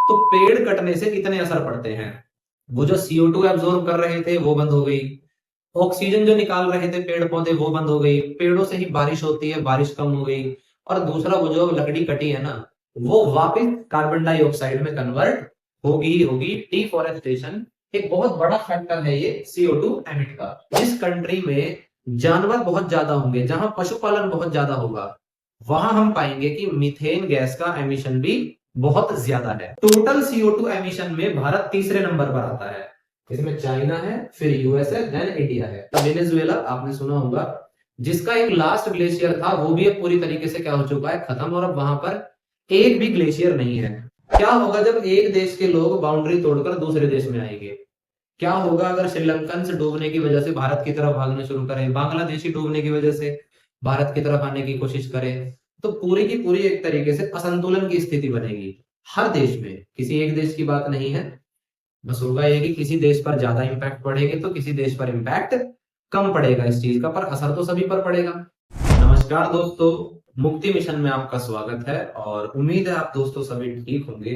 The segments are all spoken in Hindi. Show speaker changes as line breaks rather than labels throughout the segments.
तो पेड़ कटने से कितने असर पड़ते हैं। वो जो CO2 एब्जॉर्ब कर रहे थे वो बंद हो गई, ऑक्सीजन जो निकाल रहे थे पेड़ पौधे वो बंद हो गई, पेड़ों से ही बारिश होती है, बारिश कम हो गई। और दूसरा वो जो लकड़ी कटी है ना, वो वापस कार्बन डाइऑक्साइड में कन्वर्ट होगी ही होगी। डिफॉरेस्टेशन एक बहुत बड़ा फैक्टर है ये CO2 एमिट का। जिस कंट्री में जानवर बहुत ज्यादा होंगे, जहां पशुपालन बहुत ज्यादा होगा, वहां हम पाएंगे कि मीथेन गैस का एमिशन भी बहुत ज्यादा है। टोटल CO2 एमिशन में भारत तीसरे नंबर पर आता है। इसमें चाइना है, फिर यूएस है, देन इंडिया है। तब वेनेजुएला आपने सुना होगा, जिसका एक लास्ट ग्लेशियर था वो भी अब पूरी तरीके से क्या हो चुका है, खत्म। और अब वहां पर एक भी ग्लेशियर नहीं है। क्या होगा जब एक देश के लोग बाउंड्री तोड़कर दूसरे देश में आएंगे? क्या होगा अगर श्रीलंकन से डूबने की वजह से भारत की तरफ भागना शुरू करें, बांग्लादेशी डूबने की वजह से भारत की तरफ आने की कोशिश करें? तो पूरी की पूरी एक तरीके से असंतुलन की स्थिति बनेगी हर देश में। किसी एक देश की बात नहीं है, बस होगा ये कि किसी देश पर ज्यादा इंपैक्ट पड़ेगा तो किसी देश पर इंपैक्ट कम पड़ेगा इस चीज का, पर असर तो सभी पर पड़ेगा। नमस्कार दोस्तों, मुक्ति मिशन में आपका स्वागत है और उम्मीद है आप दोस्तों सभी ठीक होंगे।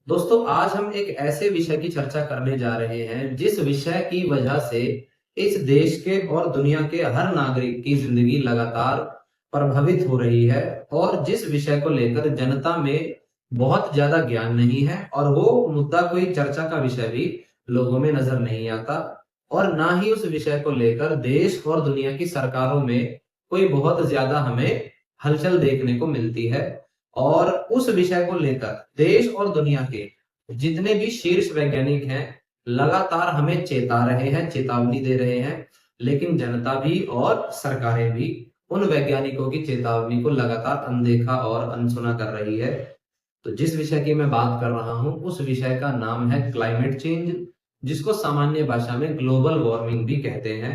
दोस्तों आज हम एक ऐसे विषय की चर्चा करने जा रहे हैं जिस विषय की वजह से इस देश के और दुनिया के हर नागरिक की जिंदगी लगातार प्रभावित हो रही है, और जिस विषय को लेकर जनता में बहुत ज्यादा ज्ञान नहीं है, और वो मुद्दा कोई चर्चा का विषय भी लोगों में नजर नहीं आता, और ना ही उस विषय को लेकर देश और दुनिया की सरकारों में कोई बहुत ज्यादा हमें हलचल देखने को मिलती है। और उस विषय को लेकर देश और दुनिया के जितने भी शीर्ष वैज्ञानिक हैं लगातार हमें चेता रहे हैं, चेतावनी दे रहे हैं, लेकिन जनता भी और सरकारें भी उन वैज्ञानिकों की चेतावनी को लगातार अनदेखा और अनसुना कर रही है। तो जिस विषय की मैं बात कर रहा हूं उस विषय का नाम है क्लाइमेट चेंज, जिसको सामान्य भाषा में ग्लोबल वार्मिंग भी कहते हैं।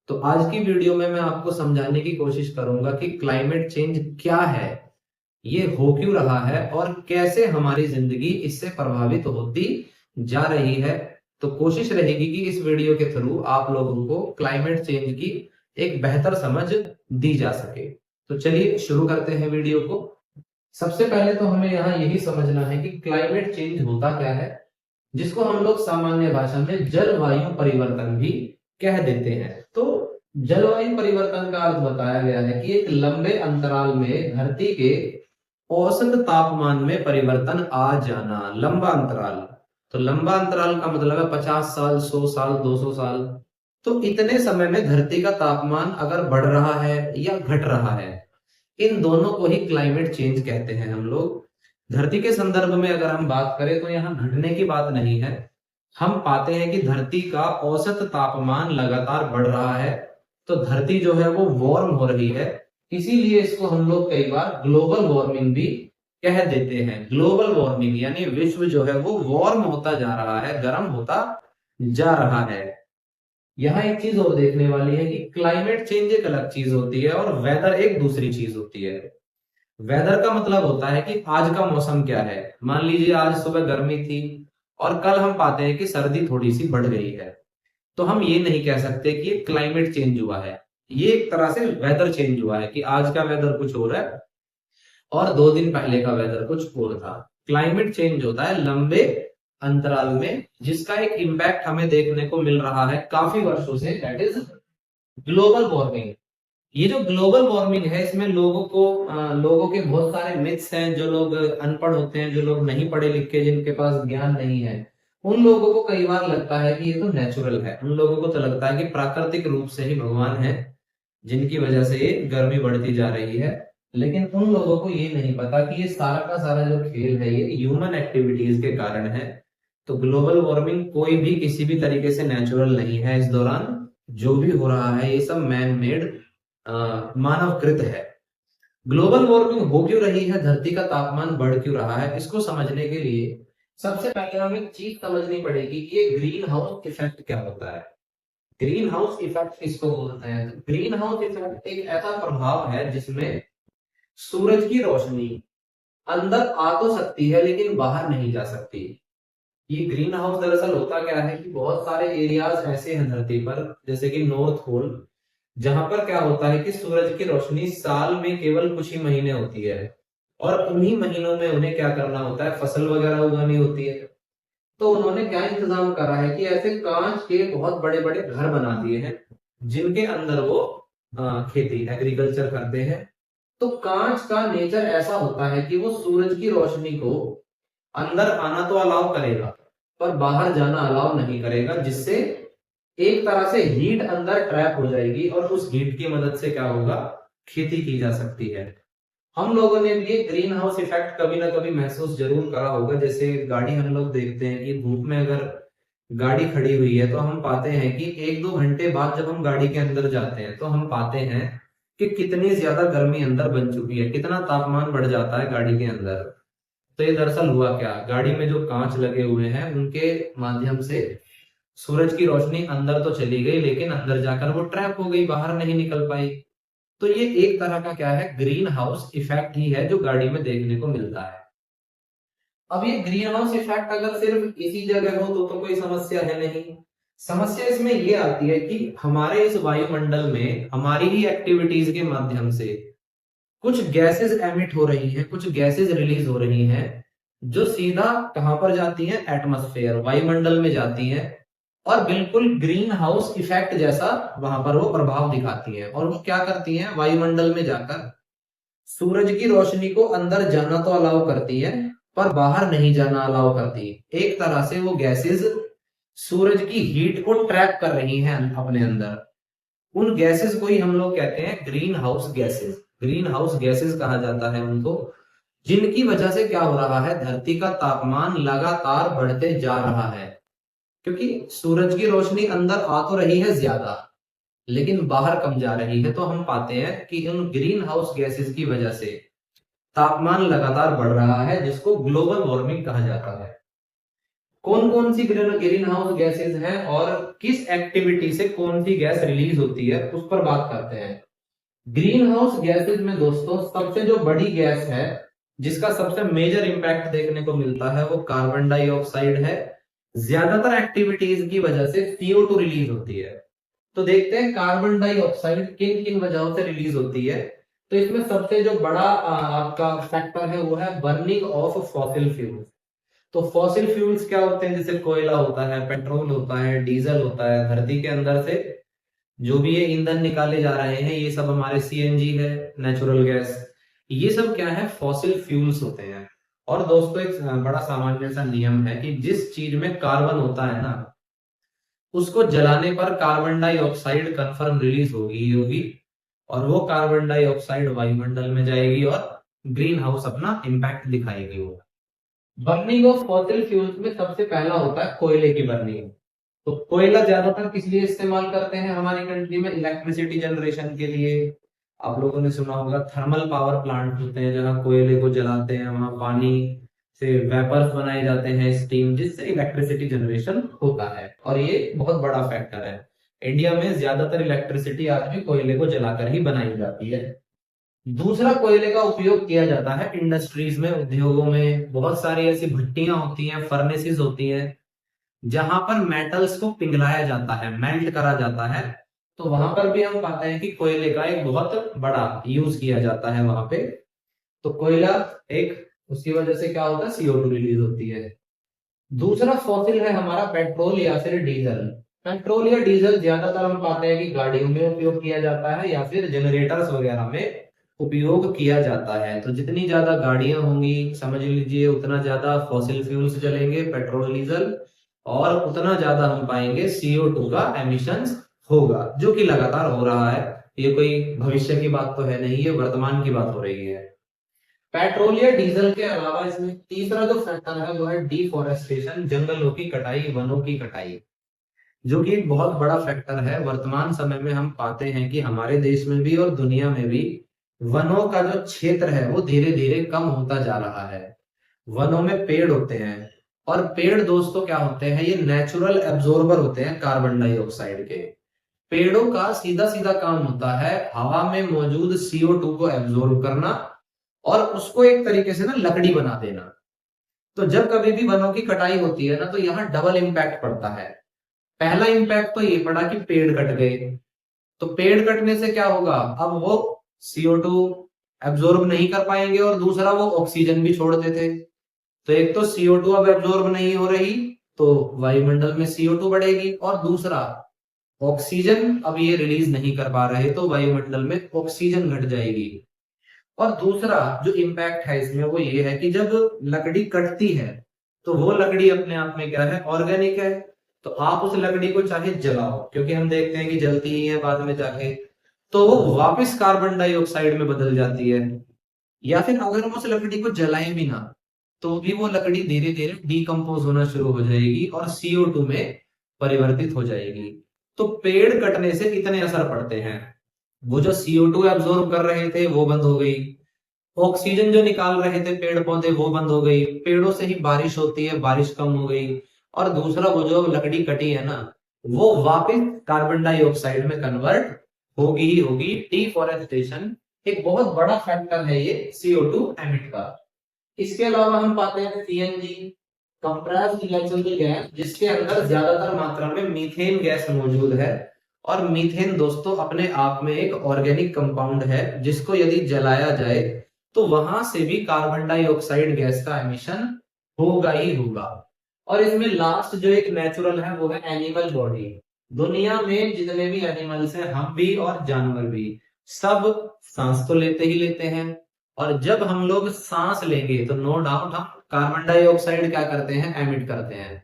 तो आज की वीडियो में मैं आपको समझाने की कोशिश करूंगा कि क्लाइमेट चेंज क्या है, ये हो क्यों रहा है, और कैसे हमारी जिंदगी इससे प्रभावित होती जा रही है। तो कोशिश रहेगी कि इस वीडियो के थ्रू आप लोगों को क्लाइमेट चेंज की एक बेहतर समझ दी जा सके। तो चलिए शुरू करते हैं वीडियो को। सबसे पहले तो हमें यहाँ यही समझना है कि क्लाइमेट चेंज होता क्या है, जिसको हम लोग सामान्य भाषा में जलवायु परिवर्तन भी कह देते हैं। तो जलवायु परिवर्तन का अर्थ बताया गया है कि एक लंबे अंतराल में धरती के औसत तापमान में परिवर्तन आ जाना। लंबा अंतराल, तो लंबा अंतराल का मतलब है 50 साल, 100 साल, 200 साल। तो इतने समय में धरती का तापमान अगर बढ़ रहा है या घट रहा है, इन दोनों को ही क्लाइमेट चेंज कहते हैं हम लोग। धरती के संदर्भ में अगर हम बात करें तो यहाँ घटने की बात नहीं है। हम पाते हैं कि धरती का औसत तापमान लगातार बढ़ रहा है, तो धरती जो है वो वार्म हो रही है। इसीलिए इसको हम लोग कई बार ग्लोबल वार्मिंग भी कह देते हैं। ग्लोबल वार्मिंग यानी विश्व जो है वो वार्म होता जा रहा है, गर्म होता जा रहा है। यहाँ एक चीज और देखने वाली है कि क्लाइमेट चेंज एक अलग चीज होती है और वेदर एक दूसरी चीज होती है। वेदर का मतलब होता है कि आज का मौसम क्या है। मान लीजिए आज सुबह गर्मी थी और कल हम पाते हैं कि सर्दी थोड़ी सी बढ़ गई है, तो हम ये नहीं कह सकते कि ये क्लाइमेट चेंज हुआ है। ये एक तरह से वेदर चेंज हुआ है कि आज का वेदर कुछ और है और 2 दिन पहले का वेदर कुछ और था। क्लाइमेट चेंज होता है लंबे अंतराल में, जिसका एक इम्पैक्ट हमें देखने को मिल रहा है काफी वर्षों से, दैट इज ग्लोबल वार्मिंग। ये जो ग्लोबल वार्मिंग है इसमें लोगों के बहुत सारे मिथ्स हैं। जो लोग अनपढ़ होते हैं, जो लोग नहीं पढ़े लिखे, जिनके पास ज्ञान नहीं है, उन लोगों को कई बार लगता है कि ये तो नेचुरल है। उन लोगों को तो लगता है कि प्राकृतिक रूप से ही भगवान है जिनकी वजह से ये गर्मी बढ़ती जा रही है। लेकिन उन लोगों को ये नहीं पता कि ये सारा का सारा जो खेल है ये ह्यूमन एक्टिविटीज के कारण है। तो ग्लोबल वार्मिंग कोई भी किसी भी तरीके से नेचुरल नहीं है। इस दौरान जो भी हो रहा है ये सब मैन मेड, मानवकृत है। ग्लोबल वार्मिंग हो क्यों रही है, धरती का तापमान बढ़ क्यों रहा है, इसको समझने के लिए सबसे पहले हमें एक चीज समझनी पड़ेगी कि ये ग्रीन हाउस इफेक्ट क्या होता है। ग्रीन हाउस इफेक्ट किसको बोलते हैं? ग्रीन हाउस इफेक्ट एक ऐसा प्रभाव है जिसमें सूरज की रोशनी अंदर आ तो सकती है लेकिन बाहर नहीं जा सकती। ये ग्रीन हाउस दरअसल होता क्या है कि बहुत सारे एरियाज ऐसे हैं धरती पर, जैसे कि नॉर्थ पोल, जहां पर क्या होता है कि सूरज की रोशनी साल में केवल कुछ ही महीने होती है और उन्हीं महीनों में उन्हें क्या करना होता है, फसल वगैरह उगानी होती है। तो उन्होंने क्या इंतजाम करा है कि ऐसे कांच के बहुत बड़े बड़े घर बना दिए हैं जिनके अंदर वो खेती एग्रीकल्चर करते हैं। तो कांच का नेचर ऐसा होता है कि वो सूरज की रोशनी को अंदर आना तो अलाउ करेगा पर बाहर जाना अलाउ नहीं करेगा, जिससे एक तरह से हीट अंदर ट्रैप हो जाएगी और उस हीट की मदद से क्या होगा, खेती की जा सकती है। हम लोगों ने भी ग्रीन हाउस इफेक्ट कभी ना कभी महसूस जरूर करा होगा। जैसे गाड़ी हम लोग देखते हैं कि धूप में अगर गाड़ी खड़ी हुई है तो हम पाते हैं कि 1-2 घंटे बाद जब हम गाड़ी के अंदर जाते हैं तो हम पाते हैं कि कितनी ज्यादा गर्मी अंदर बन चुकी है, कितना तापमान बढ़ जाता है गाड़ी के अंदर। तो ये दरअसल हुआ क्या, गाड़ी में जो कांच लगे हुए हैं उनके माध्यम से सूरज की रोशनी अंदर तो चली गई लेकिन अंदर जाकर वो ट्रैप हो गई, बाहर नहीं निकल पाई। तो ये एक तरह का क्या है, ग्रीन हाउस इफेक्ट ही है जो गाड़ी में देखने को मिलता है। अब ये ग्रीन हाउस इफेक्ट अगर सिर्फ इसी जगह हो तो कोई समस्या है नहीं। समस्या इसमें ये आती है कि हमारे इस वायुमंडल में हमारी ही एक्टिविटीज के माध्यम से कुछ गैसेस एमिट हो रही हैं, कुछ गैसेस रिलीज हो रही हैं जो सीधा कहां पर जाती हैं, एटमॉस्फेयर वायुमंडल में जाती हैं और बिल्कुल ग्रीन हाउस इफेक्ट जैसा वहां पर वो प्रभाव दिखाती हैं। और वो क्या करती हैं, वायुमंडल में जाकर सूरज की रोशनी को अंदर जाना तो अलाउ करती है पर बाहर नहीं जाना अलाउ करती। एक तरह से वो गैसेस सूरज की हीट को ट्रैप कर रही हैं अपने अंदर। उन गैसेस को ही हम लोग कहते हैं green house gases. Green house gases कहा जाता है उनको, जिनकी वजह से क्या हो रहा है, धरती का तापमान लगातार बढ़ते जा रहा है। क्योंकि सूरज की रोशनी अंदर आ तो रही है ज्यादा लेकिन बाहर कम जा रही है, तो हम पाते हैं कि उन ग्रीन हाउस गैसेस की वजह से तापमान लगातार बढ़ रहा है, जिसको ग्लोबल वार्मिंग कहा जाता है। कौन कौन सी ग्रीन हाउस गैसेस हैं और किस एक्टिविटी से कौन सी गैस रिलीज होती है उस पर बात करते हैं। ग्रीन हाउस गैसेस में दोस्तों सबसे जो बड़ी गैस है जिसका सबसे मेजर इंपैक्ट देखने को मिलता है वो कार्बन डाइऑक्साइड है। ज्यादातर एक्टिविटीज की वजह से CO2 रिलीज होती है। तो देखते हैं कार्बन डाइऑक्साइड किन किन वजहों से रिलीज होती है। तो इसमें सबसे जो बड़ा आपका फैक्टर है वो है बर्निंग ऑफ फॉसिल फ्यूल्स। तो फॉसिल फ्यूल्स क्या होते हैं, जैसे कोयला होता है, पेट्रोल होता है, डीजल होता है। धरती के अंदर से जो भी ये ईंधन निकाले जा रहे हैं ये सब हमारे CNG है, नेचुरल गैस, ये सब क्या है, फॉसिल फ्यूल्स होते हैं। और दोस्तों एक बड़ा सामान्य सा नियम है कि जिस चीज में कार्बन होता है ना उसको जलाने पर कार्बन डाइऑक्साइड कन्फर्म रिलीज होगी ही होगी और वो कार्बन डाइऑक्साइड वायुमंडल में जाएगी और ग्रीन हाउस अपना इम्पैक्ट दिखाएगी। वो बर्निंग ऑफ फॉसिल फ्यूल्स में सबसे पहला होता है कोयले की बर्निंग। तो कोयला ज्यादातर किस लिए इस्तेमाल करते हैं हमारी कंट्री में, इलेक्ट्रिसिटी जनरेशन के लिए। आप लोगों ने सुना होगा थर्मल पावर प्लांट होते हैं जहां कोयले को जलाते हैं, वहां पानी से वेपर्स बनाए जाते हैं, स्टीम, जिससे इलेक्ट्रिसिटी जनरेशन होता है। और ये बहुत बड़ा फैक्टर है। इंडिया में ज्यादातर इलेक्ट्रिसिटी आज भी कोयले को जलाकर ही बनाई जाती है। दूसरा, कोयले का उपयोग किया जाता है इंडस्ट्रीज में, उद्योगों में। बहुत सारी ऐसी भट्टियां होती हैं, फर्नेसेस होती हैं जहां पर मेटल्स को पिघलाया जाता है, मेल्ट करा जाता है। तो वहां पर भी हम पाते हैं कि कोयले का एक बहुत बड़ा यूज किया जाता है वहां पे। तो कोयला एक, उसकी वजह से क्या होता है, CO2 रिलीज होती है। दूसरा फॉसिल है हमारा पेट्रोल या फिर डीजल। पेट्रोल या डीजल ज्यादातर हम पाते हैं कि गाड़ियों में उपयोग किया जाता है या फिर जनरेटर्स वगैरह में उपयोग किया जाता है। तो जितनी ज्यादा गाड़ियां होंगी समझ लीजिए उतना ज्यादा फॉसिल फ्यूल्स जलेंगे, पेट्रोल डीजल, और उतना ज्यादा हम पाएंगे CO2 का एमिशंस होगा, जो कि लगातार हो रहा है। ये कोई भविष्य की बात तो है नहीं, ये वर्तमान की बात हो रही है। पेट्रोल या डीजल के अलावा इसमें तीसरा जो फैक्टर है वो है डिफोरेस्टेशन, जंगलों की कटाई, वनों की कटाई, जो कि एक बहुत बड़ा फैक्टर है। वर्तमान समय में हम पाते हैं कि हमारे देश में भी और दुनिया में भी वनों का जो क्षेत्र है वो धीरे धीरे कम होता जा रहा है। वनों में पेड़ होते हैं और पेड़ दोस्तों क्या होते हैं, ये नेचुरल एब्जॉर्बर होते हैं कार्बन डाइऑक्साइड के। पेड़ों का सीधा सीधा काम होता है हवा में मौजूद CO2 को एब्जॉर्ब करना और उसको एक तरीके से ना लकड़ी बना देना। तो जब कभी भी वनों की कटाई होती है ना तो यहाँ डबल इम्पैक्ट पड़ता है। पहला इम्पैक्ट तो ये पड़ा कि पेड़ कट गए। तो पेड़ कटने से क्या होगा, अब वो CO2 एब्जॉर्ब नहीं कर पाएंगे और दूसरा वो ऑक्सीजन भी छोड़ देते। तो एक तो CO2 अब एब्जॉर्ब नहीं हो रही तो वायुमंडल में CO2 बढ़ेगी, और दूसरा ऑक्सीजन अब ये रिलीज नहीं कर पा रहे तो वायुमंडल में ऑक्सीजन घट जाएगी। और दूसरा जो इम्पैक्ट है इसमें वो ये है कि जब लकड़ी कटती है तो वो लकड़ी अपने आप में क्या है, ऑर्गेनिक है। तो आप उस लकड़ी को चाहे जलाओ, क्योंकि हम देखते हैं कि जलती ही है बाद में जाके, तो वो वापस कार्बन डाइऑक्साइड में बदल जाती है। या फिर अगर हम उस लकड़ी को जलाएं भी ना तो भी वो लकड़ी धीरे धीरे डीकम्पोज होना शुरू हो जाएगी और CO2 में परिवर्तित हो जाएगी। तो पेड़ कटने से कितने असर पड़ते हैं, वो जो CO2 एब्जॉर्ब कर रहे थे वो बंद हो गई, ऑक्सीजन जो निकाल रहे थे पेड़ पौधे वो बंद हो गई, पेड़ों से ही बारिश होती है, बारिश कम हो गई, और दूसरा वो जो लकड़ी कटी है ना वो वापस कार्बन डाइऑक्साइड में कन्वर्ट होगी ही होगी। डिफॉरेस्टेशन एक बहुत बड़ा फैक्टर है ये CO2 एमिट का। इसके अलावा हम पाते हैं CNG, कंप्रेस्ड नेचुरल गैस, जिसके अंदर ज्यादातर मात्रा में मीथेन गैस मौजूद है। और मीथेन दोस्तों अपने आप में एक ऑर्गेनिक कंपाउंड है जिसको यदि जलाया जाए तो वहां से भी कार्बन डाइऑक्साइड गैस का एमिशन होगा ही होगा। और इसमें लास्ट जो एक नेचुरल है वो है एनिमल बॉडी। दुनिया में जितने भी एनिमल्स हैं, हम भी और जानवर भी, सब सांस तो लेते ही लेते हैं, और जब हम लोग सांस लेंगे तो नो डाउट हम कार्बन डाइऑक्साइड क्या करते हैं, एमिट करते हैं।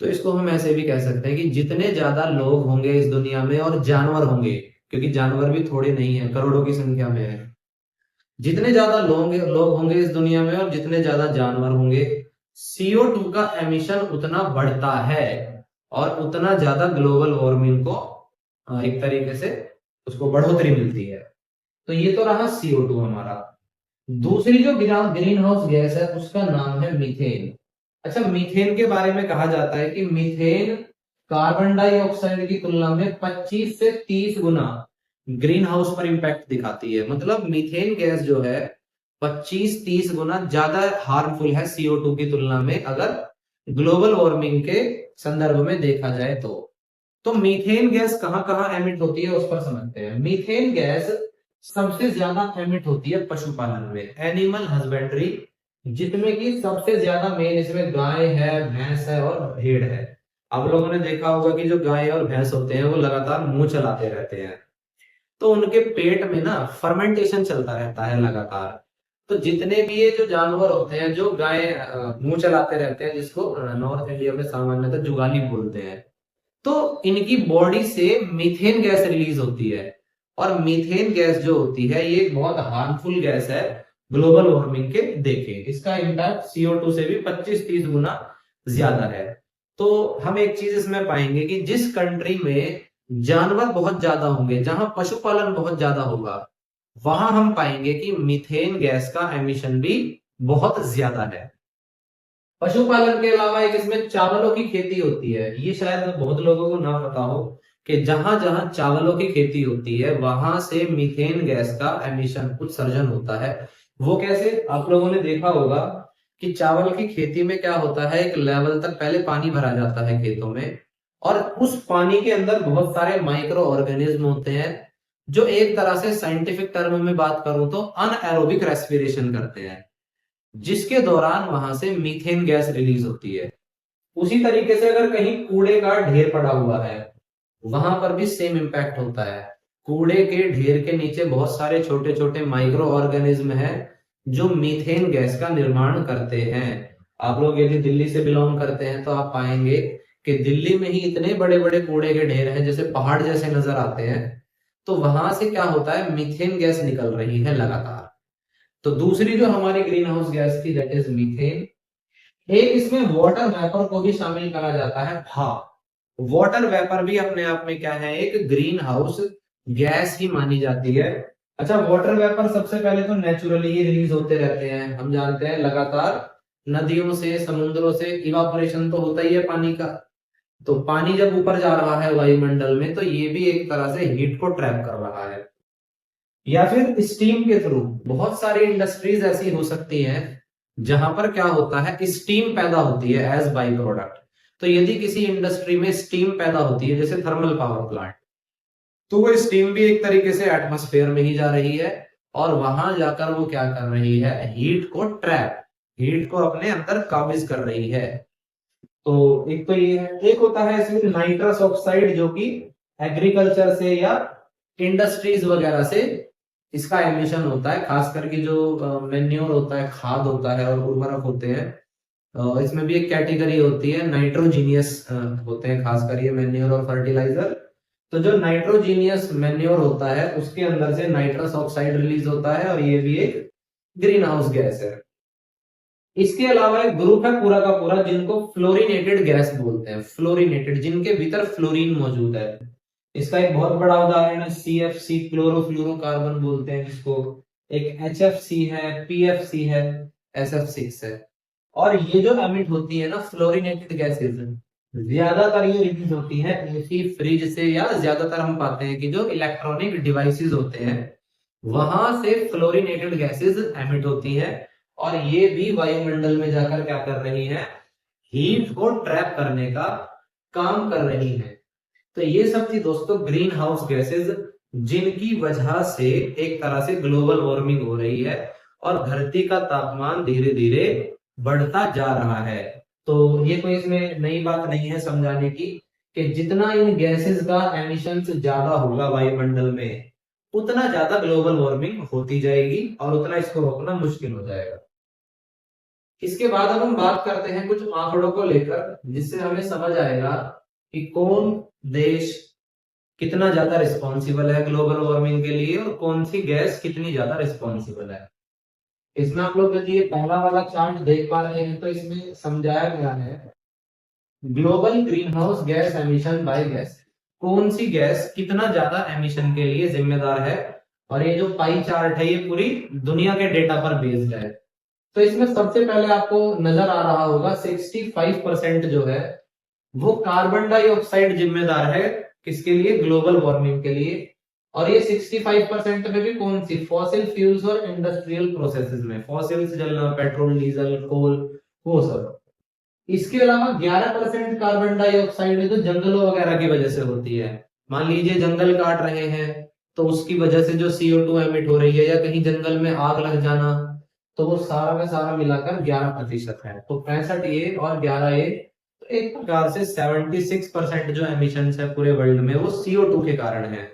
तो इसको हम ऐसे भी कह सकते हैं कि जितने ज्यादा लोग होंगे इस दुनिया में और जानवर होंगे, क्योंकि जानवर भी थोड़े नहीं है, करोड़ों की संख्या में है, जितने ज्यादा लोग होंगे इस दुनिया में और जितने ज्यादा जानवर होंगे, CO2 का एमिशन उतना बढ़ता है और उतना ज्यादा ग्लोबल वार्मिंग को एक तरीके से उसको बढ़ोतरी मिलती है। तो ये तो रहा CO2 हमारा। दूसरी जो ग्रीन हाउस गैस है उसका नाम है मीथेन। अच्छा, मीथेन के बारे में कहा जाता है कि मीथेन कार्बन डाइऑक्साइड की तुलना में 25 से 30 गुना ग्रीन हाउस पर इंपैक्ट दिखाती है। मतलब मीथेन गैस जो है 25-30 गुना ज्यादा हार्मफुल है CO2 की तुलना में, अगर ग्लोबल वार्मिंग के संदर्भ में देखा जाए तो मीथेन गैस कहां कहां एमिट होती है उस पर समझते हैं। मीथेन गैस सबसे ज्यादा एमिट होती है पशुपालन में, एनिमल हस्बेंड्री, जिसमें कि सबसे ज्यादा मेन इसमें गाय है, भैंस है और भेड़ है। आप लोगों ने देखा होगा कि जो गाय और भैंस होते हैं वो लगातार मुंह चलाते रहते हैं, तो उनके पेट में ना फर्मेंटेशन चलता रहता है लगातार। तो जितने भी ये जो जानवर होते हैं जो गाय मुंह चलाते रहते हैं, जिसको नॉर्थ इंडिया में सामान्यतः जुगाली बोलते हैं, तो इनकी बॉडी से मीथेन गैस रिलीज होती है। और मीथेन गैस जो होती है ये बहुत हार्मफुल गैस है ग्लोबल वार्मिंग के देखें, इसका इम्पैक्ट CO2 से भी 25-30 गुना ज्यादा है। तो हम एक चीज इसमें पाएंगे कि जिस कंट्री में जानवर बहुत ज्यादा होंगे, जहां पशुपालन बहुत ज्यादा होगा, वहां हम पाएंगे कि मीथेन गैस का एमिशन भी बहुत ज्यादा है। पशुपालन के अलावा एक इसमें चावलों की खेती होती है। ये शायद बहुत लोगों को ना पता हो कि जहां जहां चावलों की खेती होती है वहां से मीथेन गैस का एमिशन उत्सर्जन होता है। वो कैसे, आप लोगों ने देखा होगा कि चावल की खेती में क्या होता है, एक लेवल तक पहले पानी भरा जाता है खेतों में, और उस पानी के अंदर बहुत सारे माइक्रो ऑर्गेनिज्म होते हैं जो एक तरह से साइंटिफिक टर्म में बात करूं तो अनएरोबिक रेस्पिरेशन करते हैं, जिसके दौरान वहां से मीथेन गैस रिलीज होती है। उसी तरीके से अगर कहीं कूड़े का ढेर पड़ा हुआ है, वहां पर भी सेम इंपैक्ट होता है। कूड़े के ढेर के नीचे बहुत सारे छोटे छोटे माइक्रो ऑर्गेनिज्म हैं जो मीथेन गैस का निर्माण करते हैं। आप लोग यदि दिल्ली से बिलोंग करते हैं तो आप पाएंगे कि दिल्ली में ही इतने बड़े बड़े कूड़े के ढेर हैं, जैसे पहाड़ जैसे नजर आते हैं। तो वहां से क्या होता है, मीथेन गैस निकल रही है लगातार। तो दूसरी जो हमारी ग्रीन हाउस गैस थी दैट इज मीथेन। एक इसमें वाटर वेपर को भी शामिल करा जाता है, भाप। वाटर वेपर भी अपने आप में क्या है, एक ग्रीन हाउस गैस ही मानी जाती है। अच्छा, वाटर वेपर सबसे पहले तो नेचुरली ही रिलीज होते रहते हैं, हम जानते हैं लगातार नदियों से, समुद्रों से इवापोरेशन तो होता ही है पानी का। तो पानी जब ऊपर जा रहा है वायुमंडल में तो ये भी एक तरह से हीट को ट्रैप कर रहा है। या फिर स्टीम के थ्रू बहुत सारी इंडस्ट्रीज ऐसी हो सकती हैं जहां पर क्या होता है, स्टीम पैदा होती है एज बाई प्रोडक्ट। तो यदि किसी इंडस्ट्री में स्टीम पैदा होती है जैसे थर्मल पावर प्लांट, तो वो स्टीम भी एक तरीके से एटमॉस्फेयर में ही जा रही है और वहां जाकर वो क्या कर रही है, हीट को ट्रैप, हीट को अपने अंदर काबिज कर रही है। तो एक तो ये है, एक होता है इसमें नाइट्रस ऑक्साइड, जो कि एग्रीकल्चर से या इंडस्ट्रीज वगैरह से इसका एमिशन होता है, खास करके जो मेन्योर होता है, खाद होता है और उर्वरक होते हैं। इसमें भी एक कैटेगरी होती है नाइट्रोजीनियस होते हैं, खासकर ये मेन्योर और फर्टिलाइजर। तो जो नाइट्रोजीनियस मेन्योर होता है उसके अंदर से नाइट्रस ऑक्साइड रिलीज होता है और ये भी एक ग्रीन हाउस गैस है। इसके अलावा एक ग्रुप है पूरा का पूरा जिनको फ्लोरिनेटेड गैस बोलते हैं, फ्लोरिनेटेड, जिनके भीतर फ्लोरीन मौजूद है। इसका एक बहुत बड़ा उदाहरण है CFC, क्लोरोफ्लोरोकार्बन बोलते हैं जिसको। एक HFC है, PFC है, SF6 है। और ये जो एमिट होती है ना फ्लोरिनेटेड गैसेज, ज्यादातर ये रिलीज होती है एसी, फ्रिज से, या ज्यादातर हम पाते हैं कि जो इलेक्ट्रॉनिक डिवाइसेस होते हैं वहां से फ्लोरिनेटेड गैसेज एमिट होती है। और ये भी वायुमंडल में जाकर क्या कर रही है, हीट को ट्रैप करने का काम कर रही है। तो ये सब थी दोस्तों ग्रीन हाउस गैसेज, जिनकी वजह से एक तरह से ग्लोबल वार्मिंग हो रही है और धरती का तापमान धीरे धीरे बढ़ता जा रहा है। तो ये कोई इसमें नई बात नहीं है समझाने की कि जितना इन गैसेस का एमिशन ज्यादा होगा वायुमंडल में, उतना ज्यादा ग्लोबल वार्मिंग होती जाएगी और उतना इसको रोकना मुश्किल हो जाएगा। इसके बाद अब हम बात करते हैं कुछ आंकड़ों को लेकर, जिससे हमें समझ आएगा कि कौन देश कितना ज्यादा रिस्पॉन्सिबल है ग्लोबल वार्मिंग के लिए और कौन सी गैस कितनी ज्यादा रिस्पॉन्सिबल है। इसमें आप लोग यदि ये पहला वाला चार्ट देख पा रहे हैं तो इसमें समझाया गया है global green house gas emission by gas, कौन सी गैस कितना ज्यादा एमिशन के लिए जिम्मेदार है। और ये जो पाई चार्ट है ये पूरी दुनिया के डेटा पर बेस्ड है। तो इसमें सबसे पहले आपको नजर आ रहा होगा 65% जो है वो कार्बन डाइऑक्साइड जिम्मेदार है, किसके लिए, ग्लोबल वार्मिंग के लिए। और ये 65% में भी कौन सी, फॉसिल फ्यूल्स और इंडस्ट्रियल प्रोसेसेस में, फॉसिल्स जलना, पेट्रोल, डीजल, कोल, वो सब। इसके अलावा 11% कार्बन डाइऑक्साइड तो जंगलों वगैरह की वजह से होती है। मान लीजिए जंगल काट रहे हैं तो उसकी वजह से जो CO2 एमिट हो रही है, या कहीं जंगल में आग लग जाना, तो वो सारा का सारा मिलाकर 11% है। तो 65 ये और 11 ये, तो एक प्रकार से 76% जो एमिशन है पूरे वर्ल्ड में वो CO2 के कारण है।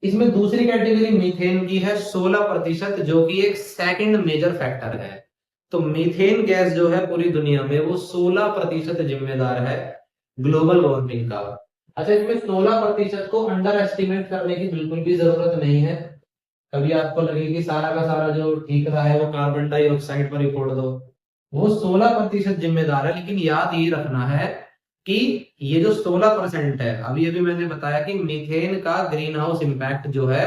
इसमें दूसरी कैटेगरी मीथेन की है 16%, जो कि एक सेकंड मेजर फैक्टर है। तो मीथेन गैस जो है पूरी दुनिया में वो 16% जिम्मेदार है ग्लोबल वार्मिंग का। अच्छा, इसमें 16% को अंडर एस्टिमेट करने की बिल्कुल भी जरूरत नहीं है। कभी आपको लगे कि सारा का सारा जो ठीक रहा है वो कार्बन डाइऑक्साइड पर ही फोड़ दो, वो 16% जिम्मेदार है। लेकिन याद ये रखना है कि ये जो 16% है, अभी अभी मैंने बताया कि मीथेन का ग्रीन हाउस इम्पैक्ट जो है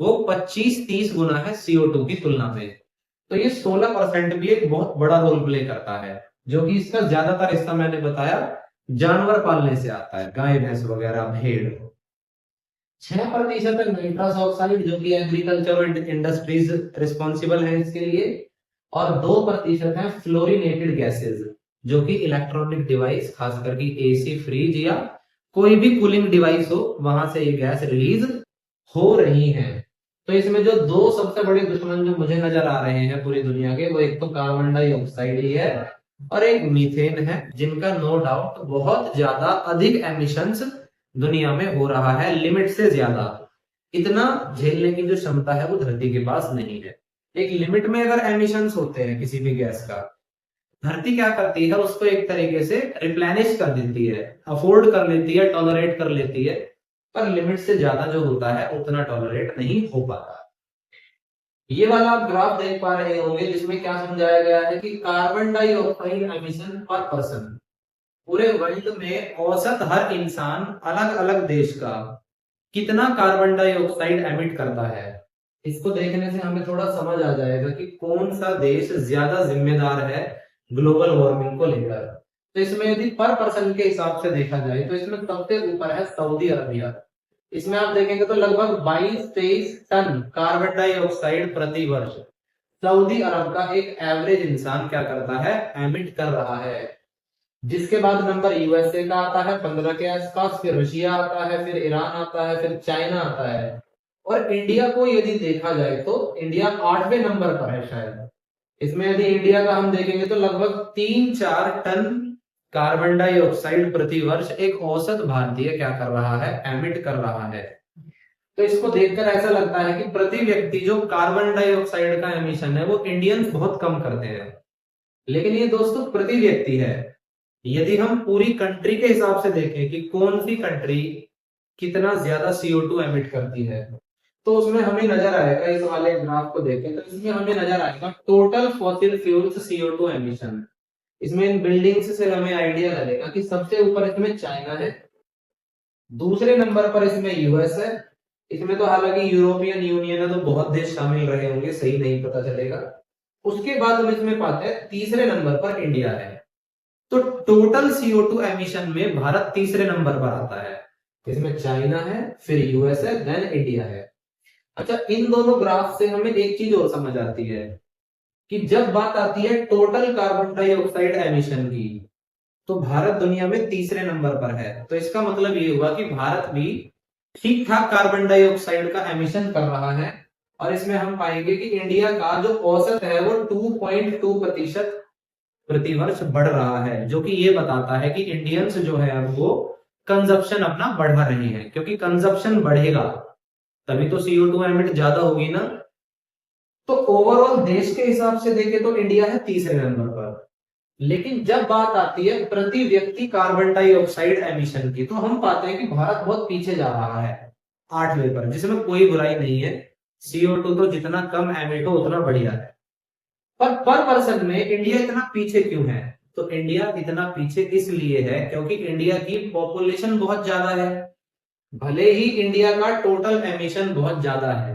वो 25-30 गुना है CO2 की तुलना में। तो ये 16% भी एक बहुत बड़ा रोल प्ले करता है, जो कि इसका ज्यादातर हिस्सा मैंने बताया जानवर पालने से आता है, गाय भैंस वगैरह, भेड़। 6% नाइट्रस ऑक्साइड, जो कि एग्रीकल्चर और इंडस्ट्रीज रिस्पॉन्सिबल है इसके लिए। और 2% है फ्लोरिनेटेड गैसेज, जो कि इलेक्ट्रॉनिक डिवाइस, खास करके AC, फ्रिज या कोई भी कूलिंग डिवाइस हो, वहां से ये गैस रिलीज हो रही है। तो इसमें जो दो सबसे बड़े दुश्मन जो मुझे नजर आ रहे हैं पूरी दुनिया के, वो एक तो कार्बन डाइऑक्साइड ही है और एक मीथेन है, जिनका नो डाउट बहुत ज्यादा अधिक एमिशंस दुनिया में हो रहा है, लिमिट से ज्यादा। इतना झेलने की जो क्षमता है वो धरती के पास नहीं है। एक लिमिट में अगर एमिशंस होते हैं किसी भी गैस का, धरती क्या करती है, उसको एक तरीके से रिप्लेनिश कर देती है, अफोर्ड कर लेती है, टॉलरेट कर लेती है। पर लिमिट से ज्यादा जो होता है उतना टॉलरेट नहीं हो पाता। ये वाला आप ग्राफ देख पा रहे होंगे, जिसमें क्या समझाया गया है कि कार्बन डाइऑक्साइड एमिशन पर पर्सन, पूरे वर्ल्ड में औसत हर इंसान अलग अलग देश का कितना कार्बन डाइऑक्साइड एमिट करता है। इसको देखने से हमें थोड़ा समझ आ जाएगा कि कौन सा देश ज्यादा जिम्मेदार है ग्लोबल वार्मिंग को लेकर। तो इसमें यदि पर पर्सन के हिसाब से देखा जाए तो इसमें सबसे ऊपर है सऊदी अरबिया। इसमें आप देखेंगे तो लगभग 22-23 टन कार्बन डाइऑक्साइड प्रति वर्ष सऊदी अरब का एक एवरेज इंसान क्या करता है, एमिट कर रहा है। जिसके बाद नंबर USA का आता है 15 के आसपास, फिर रशिया आता है, फिर ईरान आता है, फिर चाइना आता है। और इंडिया को यदि देखा जाए तो इंडिया 8वें नंबर पर है शायद। इसमें यदि इंडिया का हम देखेंगे तो लगभग 3-4 टन कार्बन डाइऑक्साइड प्रति वर्ष एक औसत भारतीय क्या कर रहा है, एमिट कर रहा है। तो इसको देखकर ऐसा लगता है कि प्रति व्यक्ति जो कार्बन डाइऑक्साइड का एमिशन है वो इंडियंस बहुत कम करते हैं, लेकिन ये दोस्तों प्रति व्यक्ति है। यदि हम पूरी कंट्री के हिसाब से देखें कि कौन सी कंट्री कितना ज्यादा CO2 एमिट करती है, तो उसमें हमें नजर आएगा, इस वाले ग्राफ को देखें तो इसमें हमें नजर आएगा total fossil fuels CO2 emission. इसमें इन बिल्डिंग्स से हमें आइडिया लगेगा कि सबसे ऊपर इसमें चाइना है, दूसरे नंबर पर इसमें यूएस है, इसमें तो हालांकि यूरोपियन यूनियन है तो बहुत देश शामिल रहे होंगे, सही नहीं पता चलेगा। उसके बाद हम इसमें पाते हैं तीसरे नंबर पर इंडिया है। तो टोटल CO2 एमिशन में भारत तीसरे नंबर पर आता है, इसमें चाइना है, फिर यूएस है, देन इंडिया है। अच्छा, इन दोनों ग्राफ से हमें एक चीज और समझ आती है कि जब बात आती है टोटल कार्बन डाइऑक्साइड एमिशन की, तो भारत दुनिया में तीसरे नंबर पर है। तो इसका मतलब ये हुआ कि भारत भी ठीक ठाक कार्बन डाइऑक्साइड का एमिशन कर रहा है। और इसमें हम पाएंगे कि इंडिया का जो औसत है वो 2.2% प्रति वर्ष बढ़ रहा है, जो कि ये बताता है कि इंडियंस जो है अब वो कंजप्शन अपना बढ़ा रहे हैं, क्योंकि कंजप्शन बढ़ेगा तभी तो CO2 एमिट ज्यादा होगी ना। तो ओवरऑल देश के हिसाब से देखें तो इंडिया है तीसरे नंबर पर, लेकिन जब बात आती है प्रति व्यक्ति कार्बन डाइऑक्साइड एमिशन की, तो हम पाते हैं कि भारत बहुत पीछे जा रहा है 8वें पर, जिसमें कोई बुराई नहीं है। CO2 तो जितना कम एमिट हो उतना बढ़िया है, पर पर्सन में इंडिया इतना पीछे क्यों है? तो इंडिया इतना पीछे इसलिए है क्योंकि इंडिया की पॉपुलेशन बहुत ज्यादा है। भले ही इंडिया का टोटल एमिशन बहुत ज्यादा है,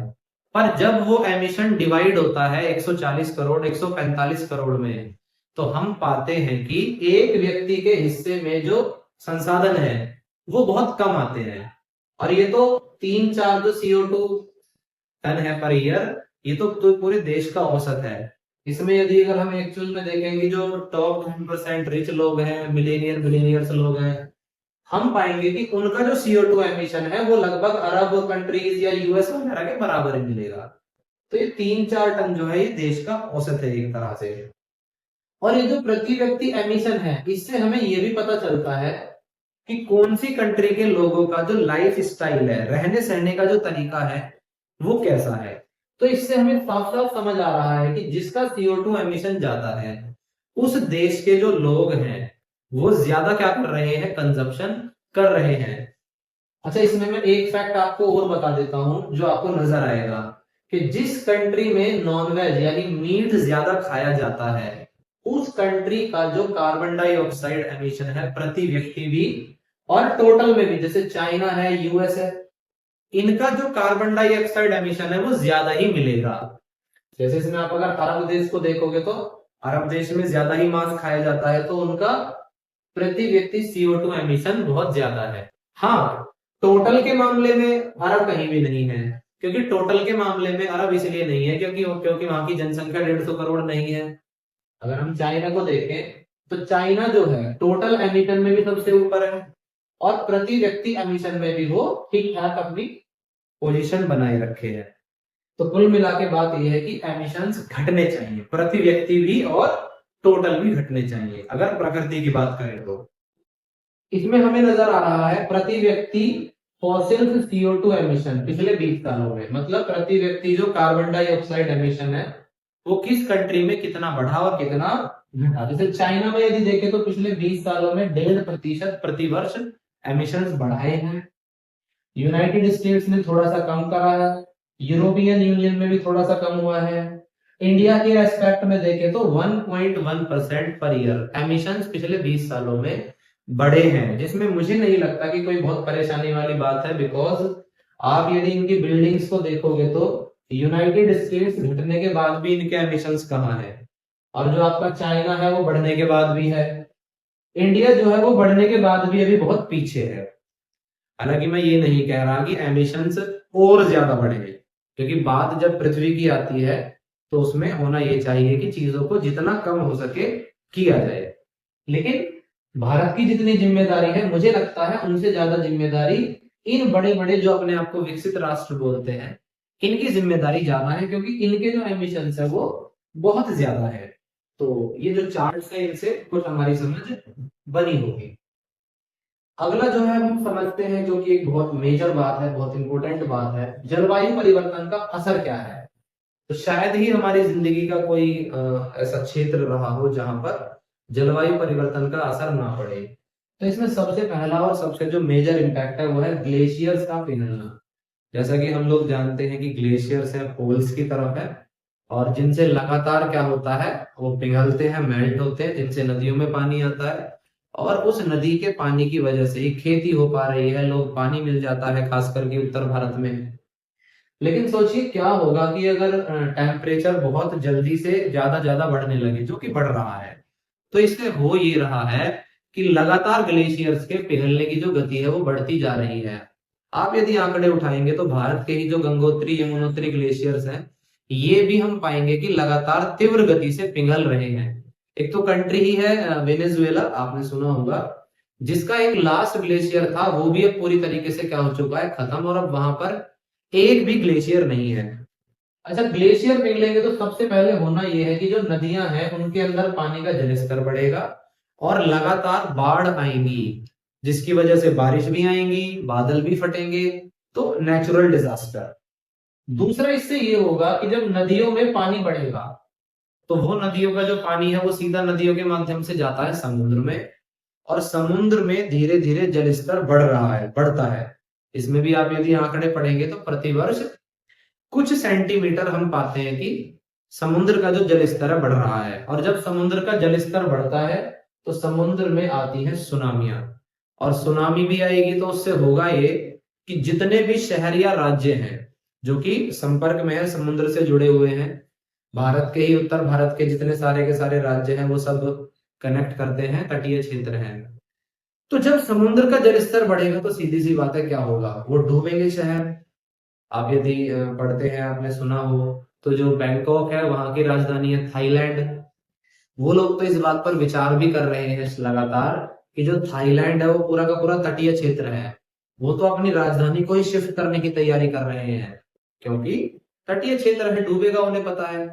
पर जब वो एमिशन डिवाइड होता है 140 करोड़ 145 करोड़ में, तो हम पाते हैं कि एक व्यक्ति के हिस्से में जो संसाधन है वो बहुत कम आते हैं। और ये तो 3-4 जो CO2 टन है पर ईयर, ये तो पूरे देश का औसत है। इसमें यदि अगर हम एक्चुअल में देखेंगे जो टॉप 10% रिच लोग हैं, मिलेनियर्स लोग हैं, हम पाएंगे कि उनका जो CO2 एमिशन है वो लगभग अरब कंट्रीज या यूएस वगैरह के बराबर ही मिलेगा। तो ये 3-4 टन जो है ये देश का औसत है एक तरह से। और ये जो प्रति व्यक्ति एमिशन है, इससे हमें ये भी पता चलता है कि कौन सी कंट्री के लोगों का जो लाइफ स्टाइल है, रहने सहने का जो तरीका है वो कैसा है। तो इससे हमें साफ साफ समझ आ रहा है कि जिसका CO2 एमिशन ज्यादा है उस देश के जो लोग हैं वो ज्यादा क्या कर रहे हैं, कंजप्शन कर रहे हैं। अच्छा, इसमें मैं एक फैक्ट आपको और बता देता हूं जो आपको नजर आएगा कि जिस कंट्री में नॉनवेज यानी मीट ज्यादा खाया जाता है उस कंट्री का जो कार्बन डाइऑक्साइड एमिशन है प्रति व्यक्ति भी और टोटल में भी, जैसे चाइना है, यूएस है, इनका जो कार्बन डाइऑक्साइड एमिशन है वो ज्यादा ही मिलेगा। जैसे इसमें आप अगर अरब देश को देखोगे तो अरब देश में ज्यादा ही मांस खाया जाता है, तो उनका प्रति व्यक्ति CO2 एमिशन बहुत ज्यादा है। हाँ, टोटल के मामले में अरब कहीं भी नहीं है, क्योंकि टोटल के मामले में अरब इसलिए नहीं है क्योंकि वहां की जनसंख्या 150 करोड़ नहीं है। अगर हम चाइना को देखें तो चाइना जो है टोटल एमिशन में भी सबसे ऊपर है और प्रति व्यक्ति एमिशन में भी वो ठीक ठाक अपनी पोजीशन बनाए रखे है। तो कुल मिला के बात यह है कि एमिशंस घटने चाहिए, प्रति व्यक्ति भी और टोटल भी घटने चाहिए अगर प्रकृति की बात करें तो। इसमें हमें नजर आ रहा है प्रति व्यक्ति फॉसिल CO2 एमिशन पिछले 20 सालों में, मतलब प्रति व्यक्ति जो कार्बन डाइऑक्साइड एमिशन है वो किस कंट्री में कितना बढ़ा और कितना घटा। जैसे चाइना में यदि देखें तो पिछले 20 सालों में 1.5% प्रति वर्ष एमिशंस बढ़ाए हैं। यूनाइटेड स्टेट्स ने थोड़ा सा कम करा है, यूरोपियन यूनियन में भी थोड़ा सा कम हुआ है। इंडिया के एस्पेक्ट में देखें तो 1.1% पर ईयर एमिशंस पिछले 20 सालों में बढ़े हैं, जिसमें मुझे नहीं लगता कि कोई बहुत परेशानी वाली बात है। बिकॉज आप यदि इनकी बिल्डिंग्स को देखोगे तो यूनाइटेड स्टेट्स घटने के बाद भी इनके एमिशंस कहाँ है, और जो आपका चाइना है वो बढ़ने के बाद भी है। इंडिया जो है वो बढ़ने के बाद भी अभी बहुत पीछे है। हालांकि मैं ये नहीं कह रहा कि एमिशंस और ज्यादा बढ़े, क्योंकि बात जब पृथ्वी की आती है तो उसमें होना ये चाहिए कि चीजों को जितना कम हो सके किया जाए। लेकिन भारत की जितनी जिम्मेदारी है मुझे लगता है उनसे ज्यादा जिम्मेदारी इन बड़े बड़े जो अपने आप को विकसित राष्ट्र बोलते हैं इनकी जिम्मेदारी ज्यादा है, क्योंकि इनके जो एमिशंस है वो बहुत ज्यादा है। तो ये जो चार्ट है इनसे कुछ हमारी समझ बनी होगी। अगला जो है हम समझते हैं, जो कि एक बहुत मेजर बात है, बहुत इंपॉर्टेंट बात है, जलवायु परिवर्तन का असर क्या है। तो शायद ही हमारी जिंदगी का कोई ऐसा क्षेत्र रहा हो जहां पर जलवायु परिवर्तन का असर ना पड़े। तो इसमें सबसे पहला और सबसे जो मेजर इम्पैक्ट है वो है ग्लेशियर्स का पिघलना। जैसा कि हम लोग जानते हैं कि ग्लेशियर्स है पोल्स की तरफ है, और जिनसे लगातार क्या होता है, वो पिघलते हैं, मेल्ट होते हैं, जिनसे नदियों में पानी आता है, और उस नदी के पानी की वजह से ही खेती हो पा रही है, लोग पानी मिल जाता है, खास करके उत्तर भारत में। लेकिन सोचिए क्या होगा कि अगर टेम्परेचर बहुत जल्दी से ज्यादा ज्यादा बढ़ने लगे, जो कि बढ़ रहा है। तो इससे हो ये रहा है कि लगातार ग्लेशियर्स के पिघलने की जो गति है वो बढ़ती जा रही है। आप यदि आंकड़े उठाएंगे तो भारत के ही जो गंगोत्री यमुनोत्री ग्लेशियर्स हैं, ये भी हम पाएंगे कि लगातार तीव्र गति से पिघल रहे हैं। एक तो कंट्री ही है वेनेजुएला, आपने सुना होगा, जिसका एक लास्ट ग्लेशियर था, वो भी अब पूरी तरीके से क्या हो चुका है, खत्म, और अब वहां पर एक भी ग्लेशियर नहीं है। अच्छा, ग्लेशियर पिघलेंगे तो सबसे पहले होना यह है कि जो नदियां हैं उनके अंदर पानी का जलस्तर बढ़ेगा और लगातार बाढ़ आएंगी, जिसकी वजह से बारिश भी आएंगी, बादल भी फटेंगे, तो नेचुरल डिजास्टर। दूसरा इससे ये होगा कि जब नदियों में पानी बढ़ेगा तो वो नदियों का जो पानी है वो सीधा नदियों के माध्यम से जाता है समुद्र में, और समुद्र में धीरे धीरे जलस्तर बढ़ रहा है, बढ़ता है। इसमें भी आप यदि आंकड़े पढ़ेंगे तो प्रतिवर्ष कुछ सेंटीमीटर हम पाते हैं कि समुद्र का जो जलस्तर है बढ़ रहा है, और जब समुद्र का जलस्तर बढ़ता है तो समुद्र में आती है सुनामियां, और सुनामी भी आएगी तो उससे होगा ये कि जितने भी शहर या राज्य हैं जो कि संपर्क में है, समुद्र से जुड़े हुए हैं, भारत के ही उत्तर भारत के जितने सारे के सारे राज्य हैं वो सब कनेक्ट करते हैं, तटीय क्षेत्र हैं। तो जब समुद्र का जलस्तर बढ़ेगा तो सीधी सी बात है क्या होगा, वो डूबेंगे शहर। आप यदि पढ़ते हैं, आपने सुना हो, तो जो बैंकॉक है वहां की राजधानी है थाईलैंड। वो लोग तो इस बात पर विचार भी कर रहे हैं लगातार कि जो थाईलैंड है वो पूरा का पूरा तटीय क्षेत्र है, वो तो अपनी राजधानी को ही शिफ्ट करने की तैयारी कर रहे हैं, क्योंकि तटीय क्षेत्र है, डूबेगा, उन्हें पता है।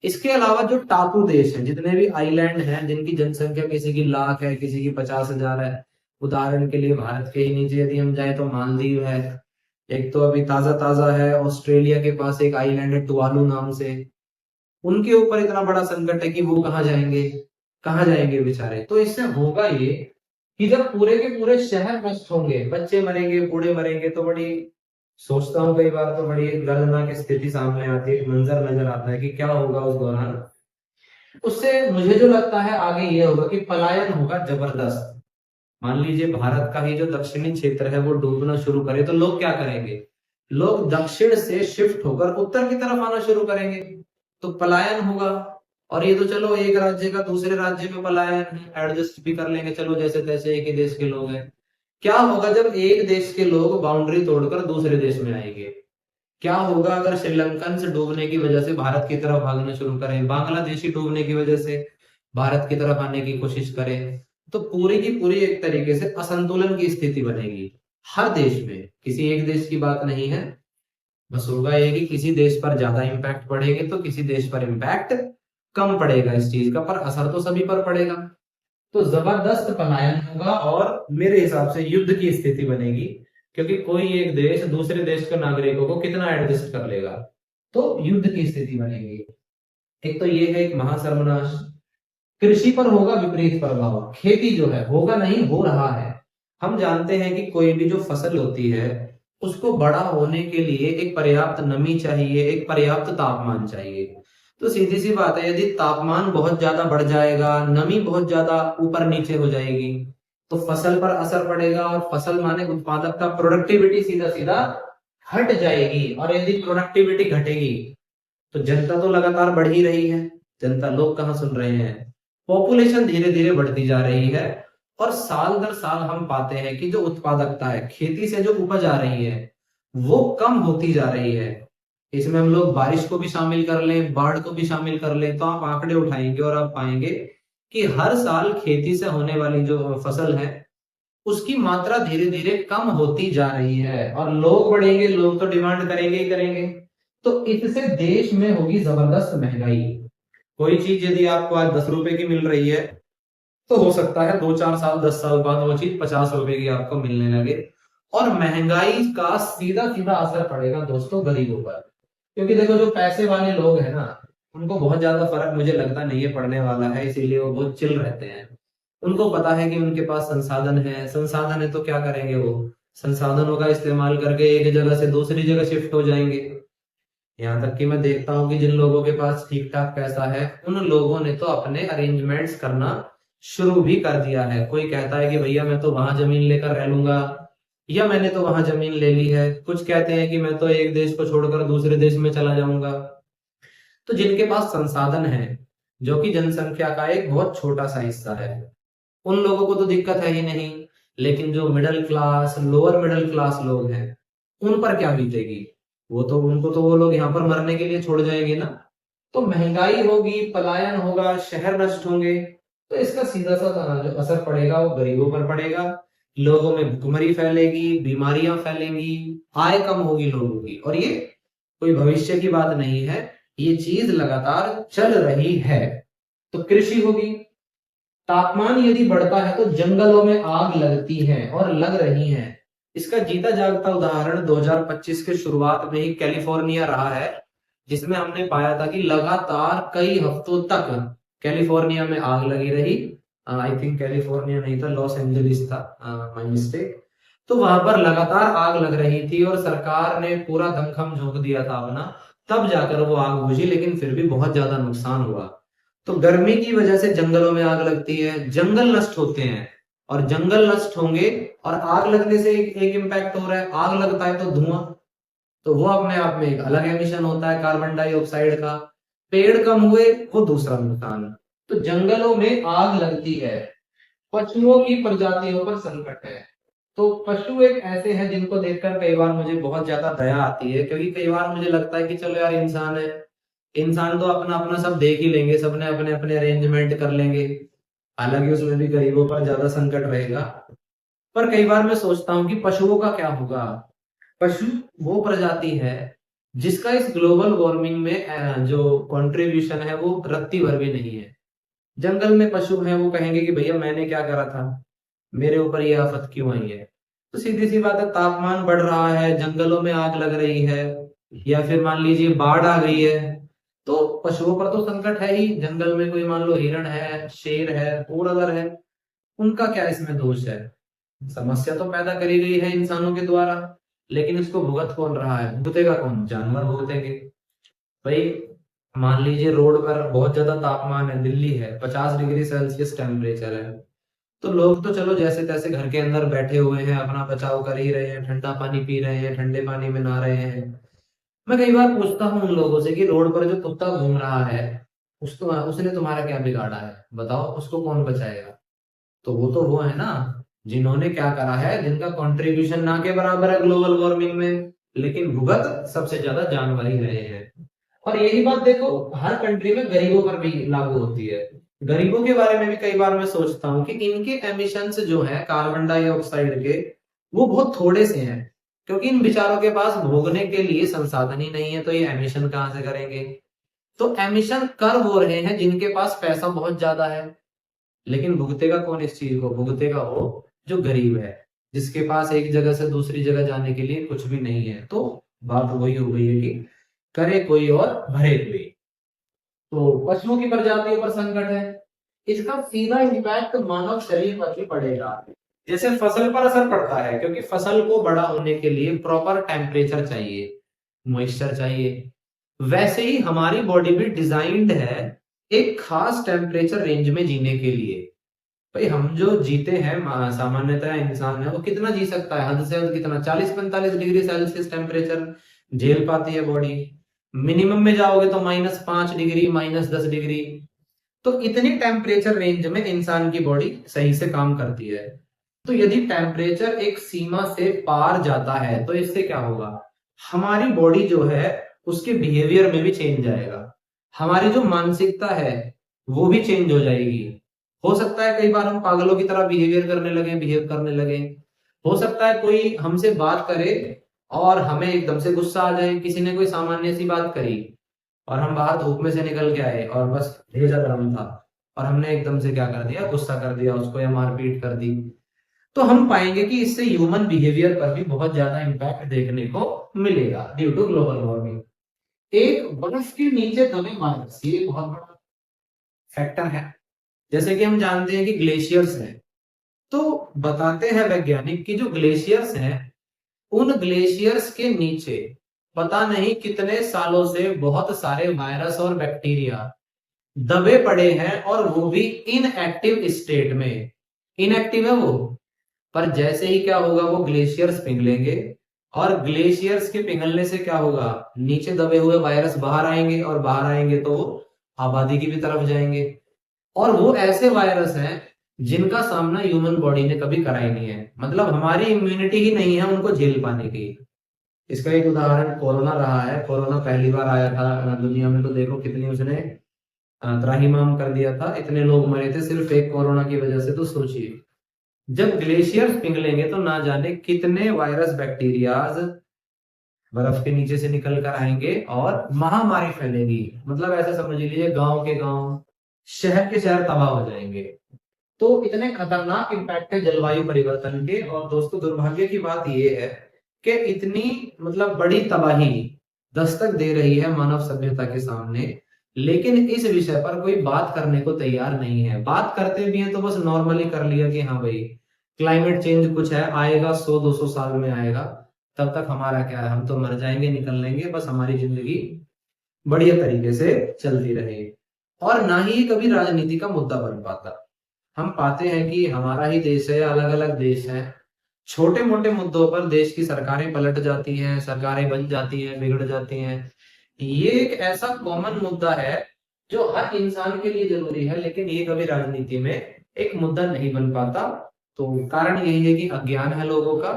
इसके अलावा जो टापू देश है, जितने भी आइलैंड हैं जिनकी जनसंख्या किसी की 1,00,000 है, किसी की 50,000 है, उदाहरण के लिए भारत के ही नीचे यदि हम जाए तो मालदीव है, एक तो अभी ताजा ताजा है ऑस्ट्रेलिया के पास एक आइलैंड है टुवालू नाम से, उनके ऊपर इतना बड़ा संकट है कि वो कहाँ जाएंगे, कहाँ जाएंगे बेचारे। तो इससे होगा ये कि जब पूरे के पूरे शहर नष्ट होंगे, बच्चे मरेंगे, बूढ़े मरेंगे, तो बड़ी सोचता हूँ कई बार तो बड़ी एक दर्दनाक स्थिति सामने आती है, मंजर नजर आता है कि क्या होगा उस दौरान। उससे मुझे जो लगता है आगे ये होगा कि पलायन होगा जबरदस्त। मान लीजिए भारत का ही जो दक्षिणी क्षेत्र है वो डूबना शुरू करे, तो लोग क्या करेंगे, लोग दक्षिण से शिफ्ट होकर उत्तर की तरफ आना शुरू करेंगे, तो पलायन होगा। और ये तो चलो एक राज्य का दूसरे राज्य में पलायन एडजस्ट भी कर लेंगे, चलो जैसे तैसे एक ही देश के लोग हैं। क्या होगा जब एक देश के लोग बाउंड्री तोड़कर दूसरे देश में आएंगे, क्या होगा अगर श्रीलंकन से डूबने की वजह से भारत की तरफ भागना शुरू करें, बांग्लादेशी डूबने की वजह से भारत की तरफ आने की कोशिश करें, तो पूरी की पूरी एक तरीके से असंतुलन की स्थिति बनेगी हर देश में, किसी एक देश की बात नहीं है। बस होगा ये कि किसी देश पर ज्यादा इम्पैक्ट पड़ेगा तो किसी देश पर इम्पैक्ट कम पड़ेगा इस चीज का, पर असर तो सभी पर पड़ेगा। तो जबरदस्त पलायन होगा और मेरे हिसाब से युद्ध की स्थिति बनेगी, क्योंकि कोई एक देश दूसरे देश के नागरिकों को कितना एडजस्ट कर लेगा, तो युद्ध की स्थिति बनेगी। एक तो ये है एक महासर्वनाश। कृषि पर होगा विपरीत प्रभाव, खेती जो है होगा नहीं, हो रहा है। हम जानते हैं कि कोई भी जो फसल होती है उसको बड़ा होने के लिए एक पर्याप्त नमी चाहिए, एक पर्याप्त तापमान चाहिए। तो सीधी सी बात है, यदि तापमान बहुत ज्यादा बढ़ जाएगा, नमी बहुत ज्यादा ऊपर नीचे हो जाएगी, तो फसल पर असर पड़ेगा, और फसल माने उत्पादकता, प्रोडक्टिविटी सीधा सीधा घट जाएगी। और यदि प्रोडक्टिविटी घटेगी तो जनता तो लगातार बढ़ ही रही है, जनता, लोग कहाँ सुन रहे हैं, पॉपुलेशन धीरे धीरे बढ़ती जा रही है, और साल दर साल हम पाते हैं कि जो उत्पादकता है, खेती से जो उपज आ रही है, वो कम होती जा रही है। इसमें हम लोग बारिश को भी शामिल कर लें, बाढ़ को भी शामिल कर लें, तो आप आंकड़े उठाएंगे और आप पाएंगे कि हर साल खेती से होने वाली जो फसल है उसकी मात्रा धीरे धीरे कम होती जा रही है। और लोग बढ़ेंगे, लोग तो डिमांड करेंगे ही करेंगे, तो इससे देश में होगी जबरदस्त महंगाई। कोई चीज यदि आपको आज 10 रुपए की मिल रही है, तो हो सकता है 2-4 साल 10 साल बाद वो चीज 50 रुपए की आपको मिलने लगे। और महंगाई का सीधा सीधा असर पड़ेगा दोस्तों गरीबों पर। क्योंकि देखो जो पैसे वाले लोग हैं ना, उनको बहुत ज्यादा फर्क मुझे लगता नहीं है पड़ने वाला है, इसीलिए वो बहुत चिल रहते हैं। उनको पता है कि उनके पास संसाधन है तो क्या करेंगे, वो संसाधनों का इस्तेमाल करके एक जगह से दूसरी जगह शिफ्ट हो जाएंगे। यहाँ तक कि मैं देखता हूँ कि जिन लोगों के पास ठीक ठाक पैसा है, उन लोगों ने तो अपने अरेंजमेंट्स करना शुरू भी कर दिया है। कोई कहता है कि भैया मैं तो वहां जमीन लेकर रह लूंगा, या मैंने तो वहां जमीन ले ली है। कुछ कहते हैं कि मैं तो एक देश को छोड़कर दूसरे देश में चला जाऊंगा। तो जिनके पास संसाधन है, जो कि जनसंख्या का एक बहुत छोटा सा हिस्सा है, उन लोगों को तो दिक्कत है ही नहीं। लेकिन जो middle class, lower middle class लोग हैं, उन पर क्या बीतेगी? उनको तो वो लोग यहाँ पर मरने के लिए छोड़ जाएंगे ना। तो महंगाई होगी, पलायन होगा, शहर नष्ट होंगे। तो इसका सीधा सा जो असर पड़ेगा वो गरीबों पर पड़ेगा। लोगों में भुखमरी फैलेगी, बीमारियां फैलेंगी, आय कम होगी लोगों की। और ये कोई भविष्य की बात नहीं है, ये चीज लगातार चल रही है। तो कृषि होगी। तापमान यदि बढ़ता है तो जंगलों में आग लगती है और लग रही है। इसका जीता जागता उदाहरण 2025 के शुरुआत में ही कैलिफोर्निया रहा है, जिसमें हमने पाया था कि लगातार कई हफ्तों तक कैलिफोर्निया में आग लगी रही। आई थिंक कैलिफोर्निया नहीं था, लॉस एंजलिस था, माय मिस्टेक। तो वहां पर लगातार आग लग रही थी और सरकार ने पूरा दमखम झोंक दिया था अपना, तब जाकर वो आग बुझी, लेकिन फिर भी बहुत ज्यादा नुकसान हुआ। तो गर्मी की वजह से जंगलों में आग लगती है, जंगल नष्ट होते हैं, और जंगल नष्ट होंगे और आग लगने से एक इम्पैक्ट हो रहा है, आग लगता है तो धुआं, तो वो अपने आप में एक अलग एमिशन होता है कार्बन डाइऑक्साइड का। पेड़ कम हुए, वो दूसरा नुकसान। तो जंगलों में आग लगती है। पशुओं की प्रजातियों पर संकट है। तो पशु एक ऐसे हैं जिनको देखकर कई बार मुझे बहुत ज्यादा दया आती है, क्योंकि कई बार मुझे लगता है कि चलो यार इंसान है, इंसान तो अपना अपना सब देख ही लेंगे, सबने अपने अपने अरेंजमेंट कर लेंगे। हालांकि उसमें भी गरीबों पर ज्यादा संकट रहेगा। पर कई बार मैं सोचता हूँ कि पशुओं का क्या होगा। पशु वो प्रजाति है जिसका इस ग्लोबल वार्मिंग में जो कंट्रीब्यूशन है वो रत्ती भर भी नहीं है। जंगल में पशु हैं, वो कहेंगे कि भैया मैंने क्या करा था, मेरे ऊपर ये आफत क्यों आई है। तो सीधी सी बात है, तापमान बढ़ रहा है, जंगलों में आग लग रही है, या फिर मान लीजिए बाढ़ आ गई है, तो पशुओं पर तो संकट है ही। जंगल में कोई मान लो हिरण है, शेर है, ऊदर है, उनका क्या इसमें दोष है? समस्या तो पैदा करी गई है इंसानों के द्वारा, लेकिन इसको भुगत कौन रहा है? भुगतेगा कौन? जानवर भुगतेंगे। भाई मान लीजिए रोड पर बहुत ज्यादा तापमान है, दिल्ली है, 50 डिग्री सेल्सियस टेम्परेचर है, तो लोग तो चलो जैसे तैसे घर के अंदर बैठे हुए हैं, अपना बचाव कर ही रहे हैं, ठंडा पानी पी रहे हैं, ठंडे पानी में नहा रहे हैं। मैं कई बार पूछता हूँ उन लोगों से कि रोड पर जो कुत्ता घूम रहा है, उसने तुम्हारा क्या बिगाड़ा है? बताओ, उसको कौन बचाएगा? तो वो है ना, जिन्होंने क्या करा है, जिनका कंट्रीब्यूशन ना के बराबर है ग्लोबल वार्मिंग में, लेकिन भुगत सबसे ज्यादा जानवर ही रहे हैं। और यही बात देखो हर कंट्री में गरीबों पर भी लागू होती है। गरीबों के बारे में भी कई बार मैं सोचता हूँ कि इनके एमिशंस जो है कार्बन डाइऑक्साइड के, वो बहुत थोड़े से हैं, क्योंकि इन बेचारों के पास भोगने के लिए संसाधन ही नहीं है, तो ये एमिशन कहां से करेंगे? तो एमिशन कर वो रहे हैं जिनके पास पैसा बहुत ज्यादा है। लेकिन भुगतेगा कौन इस चीज को? भुगतेगा वो जो गरीब है, जिसके पास एक जगह से दूसरी जगह जाने के लिए कुछ भी नहीं है। तो बात वही हो गई है कि करे कोई और भरे कोई। तो पशुओं की प्रजातियों पर संकट है, इसका सीधा इम्पैक्ट मानव शरीर पर भी पड़ेगा। जैसे फसल पर असर पड़ता है, क्योंकि फसल को बड़ा होने के लिए प्रॉपर टेम्परेचर चाहिए, मॉइस्चर चाहिए, वैसे ही हमारी बॉडी भी डिजाइंड है एक खास टेम्परेचर रेंज में जीने के लिए। भाई हम जो जीते हैं सामान्यतः इंसान है, वो कितना जी सकता है? हद से हद कितना? 40-45 डिग्री सेल्सियस टेम्परेचर झेल पाती है बॉडी। मिनिमम में जाओगे तो -5 डिग्री, -10 डिग्री। तो इतनी टेम्परेचर रेंज में इंसान की बॉडी सही से काम करती है। तो यदि टेम्परेचर एक सीमा से पार जाता है, तो इससे क्या होगा? हमारी बॉडी जो है उसके बिहेवियर में भी चेंज आएगा, हमारी जो मानसिकता है वो भी चेंज हो जाएगी। हो सकता है कई बार हम पागलों की तरह बिहेव करने लगे। हो सकता है कोई हमसे बात करे और हमें एकदम से गुस्सा आ जाए, किसी ने कोई सामान्य सी बात करी और हम बाहर धूप में से निकल के आए और बस भेजा गर्म था और हमने एकदम से क्या कर दिया, गुस्सा कर दिया उसको या मारपीट कर दी, तो हम पाएंगे कि इससे ह्यूमन बिहेवियर पर भी बहुत ज्यादा इम्पैक्ट देखने को मिलेगा ड्यू टू ग्लोबल वार्मिंग। एक बर्फ के नीचे दबे माइनस, ये बहुत बड़ा फैक्टर है। जैसे कि हम जानते हैं कि ग्लेशियर्स हैं, तो बताते हैं वैज्ञानिक कि जो ग्लेशियर्स हैं, उन ग्लेशियर्स के नीचे पता नहीं कितने सालों से बहुत सारे वायरस और बैक्टीरिया दबे पड़े हैं, और वो भी इनएक्टिव स्टेट में। इनएक्टिव है वो, पर जैसे ही क्या होगा, वो ग्लेशियर्स पिघलेंगे और ग्लेशियर्स के पिघलने से क्या होगा, नीचे दबे हुए वायरस बाहर आएंगे और बाहर आएंगे तो आबादी की भी तरफ जाएंगे। और वो ऐसे वायरस हैं जिनका सामना ह्यूमन बॉडी ने कभी करा ही नहीं है, मतलब हमारी इम्यूनिटी ही नहीं है उनको झेल पाने की। इसका एक उदाहरण कोरोना रहा है। कोरोना पहली बार आया था दुनिया में, तो देखो कितनी उसने त्राहिमाम कर दिया था, इतने लोग मरे थे सिर्फ एक कोरोना की वजह से। तो सोचिए, जब ग्लेशियर्स पिघलेंगे तो ना जाने कितने वायरस बैक्टीरियाज बर्फ के नीचे से निकल कर आएंगे और महामारी फैलेगी। मतलब ऐसे समझ लीजिए, गांव के गांव, शहर के शहर तबाह हो जाएंगे। तो इतने खतरनाक इम्पैक्ट है जलवायु परिवर्तन के। और दोस्तों, दुर्भाग्य की बात यह है कि इतनी मतलब बड़ी तबाही दस्तक दे रही है मानव सभ्यता के सामने, लेकिन इस विषय पर कोई बात करने को तैयार नहीं है। बात करते भी हैं तो बस नॉर्मली कर लिया कि हाँ भाई क्लाइमेट चेंज कुछ है, आएगा 100-200 साल में आएगा, तब तक हमारा क्या है, हम तो मर जाएंगे, निकल लेंगे, बस हमारी जिंदगी बढ़िया तरीके से चलती रहे। और ना ही ये कभी राजनीति का मुद्दा बन पाता। हम पाते हैं कि हमारा ही देश है, अलग अलग देश है, छोटे मोटे मुद्दों पर देश की सरकारें पलट जाती हैं, सरकारें बन जाती हैं, बिगड़ जाती हैं। ये एक ऐसा कॉमन मुद्दा है जो हर इंसान के लिए जरूरी है, लेकिन ये कभी राजनीति में एक मुद्दा नहीं बन पाता। तो कारण यही है कि अज्ञान है लोगों का,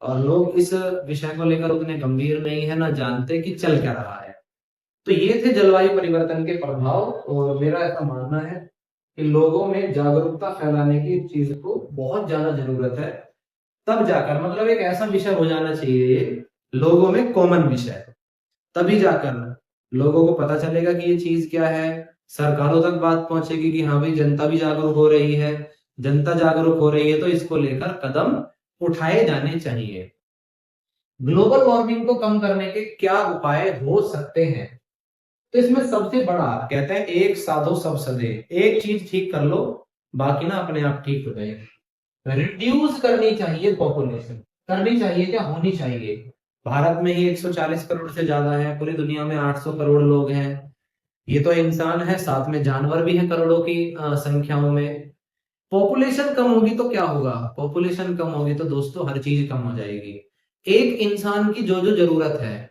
और लोग इस विषय को लेकर उतने गंभीर नहीं है, ना जानते कि चल क्या रहा है। तो ये थे जलवायु परिवर्तन के प्रभाव। और मेरा ऐसा मानना है कि लोगों में जागरूकता फैलाने की इस चीज को बहुत ज्यादा जरूरत है, तब जाकर मतलब एक ऐसा विषय हो जाना चाहिए लोगों में, कॉमन विषय, तभी जाकर लोगों को पता चलेगा कि ये चीज क्या है। सरकारों तक बात पहुंचेगी कि हाँ भाई जनता भी जागरूक हो रही है, जनता जागरूक हो रही है, तो इसको लेकर कदम उठाए जाने चाहिए। ग्लोबल वार्मिंग को कम करने के क्या उपाय हो सकते हैं? तो इसमें सबसे बड़ा कहते हैं, एक साधो सब सदे। एक चीज ठीक कर लो, बाकी ना अपने आप ठीक हो जाएगा। रिड्यूस करनी चाहिए पॉपुलेशन, करनी चाहिए क्या, होनी चाहिए। भारत में ही 140 करोड़ से ज्यादा है, पूरी दुनिया में 800 करोड़ लोग हैं। ये तो इंसान है, साथ में जानवर भी हैं करोड़ों की संख्याओं में। पॉपुलेशन कम होगी तो क्या होगा, पॉपुलेशन कम होगी तो दोस्तों हर चीज कम हो जाएगी। एक इंसान की जो जो जरूरत है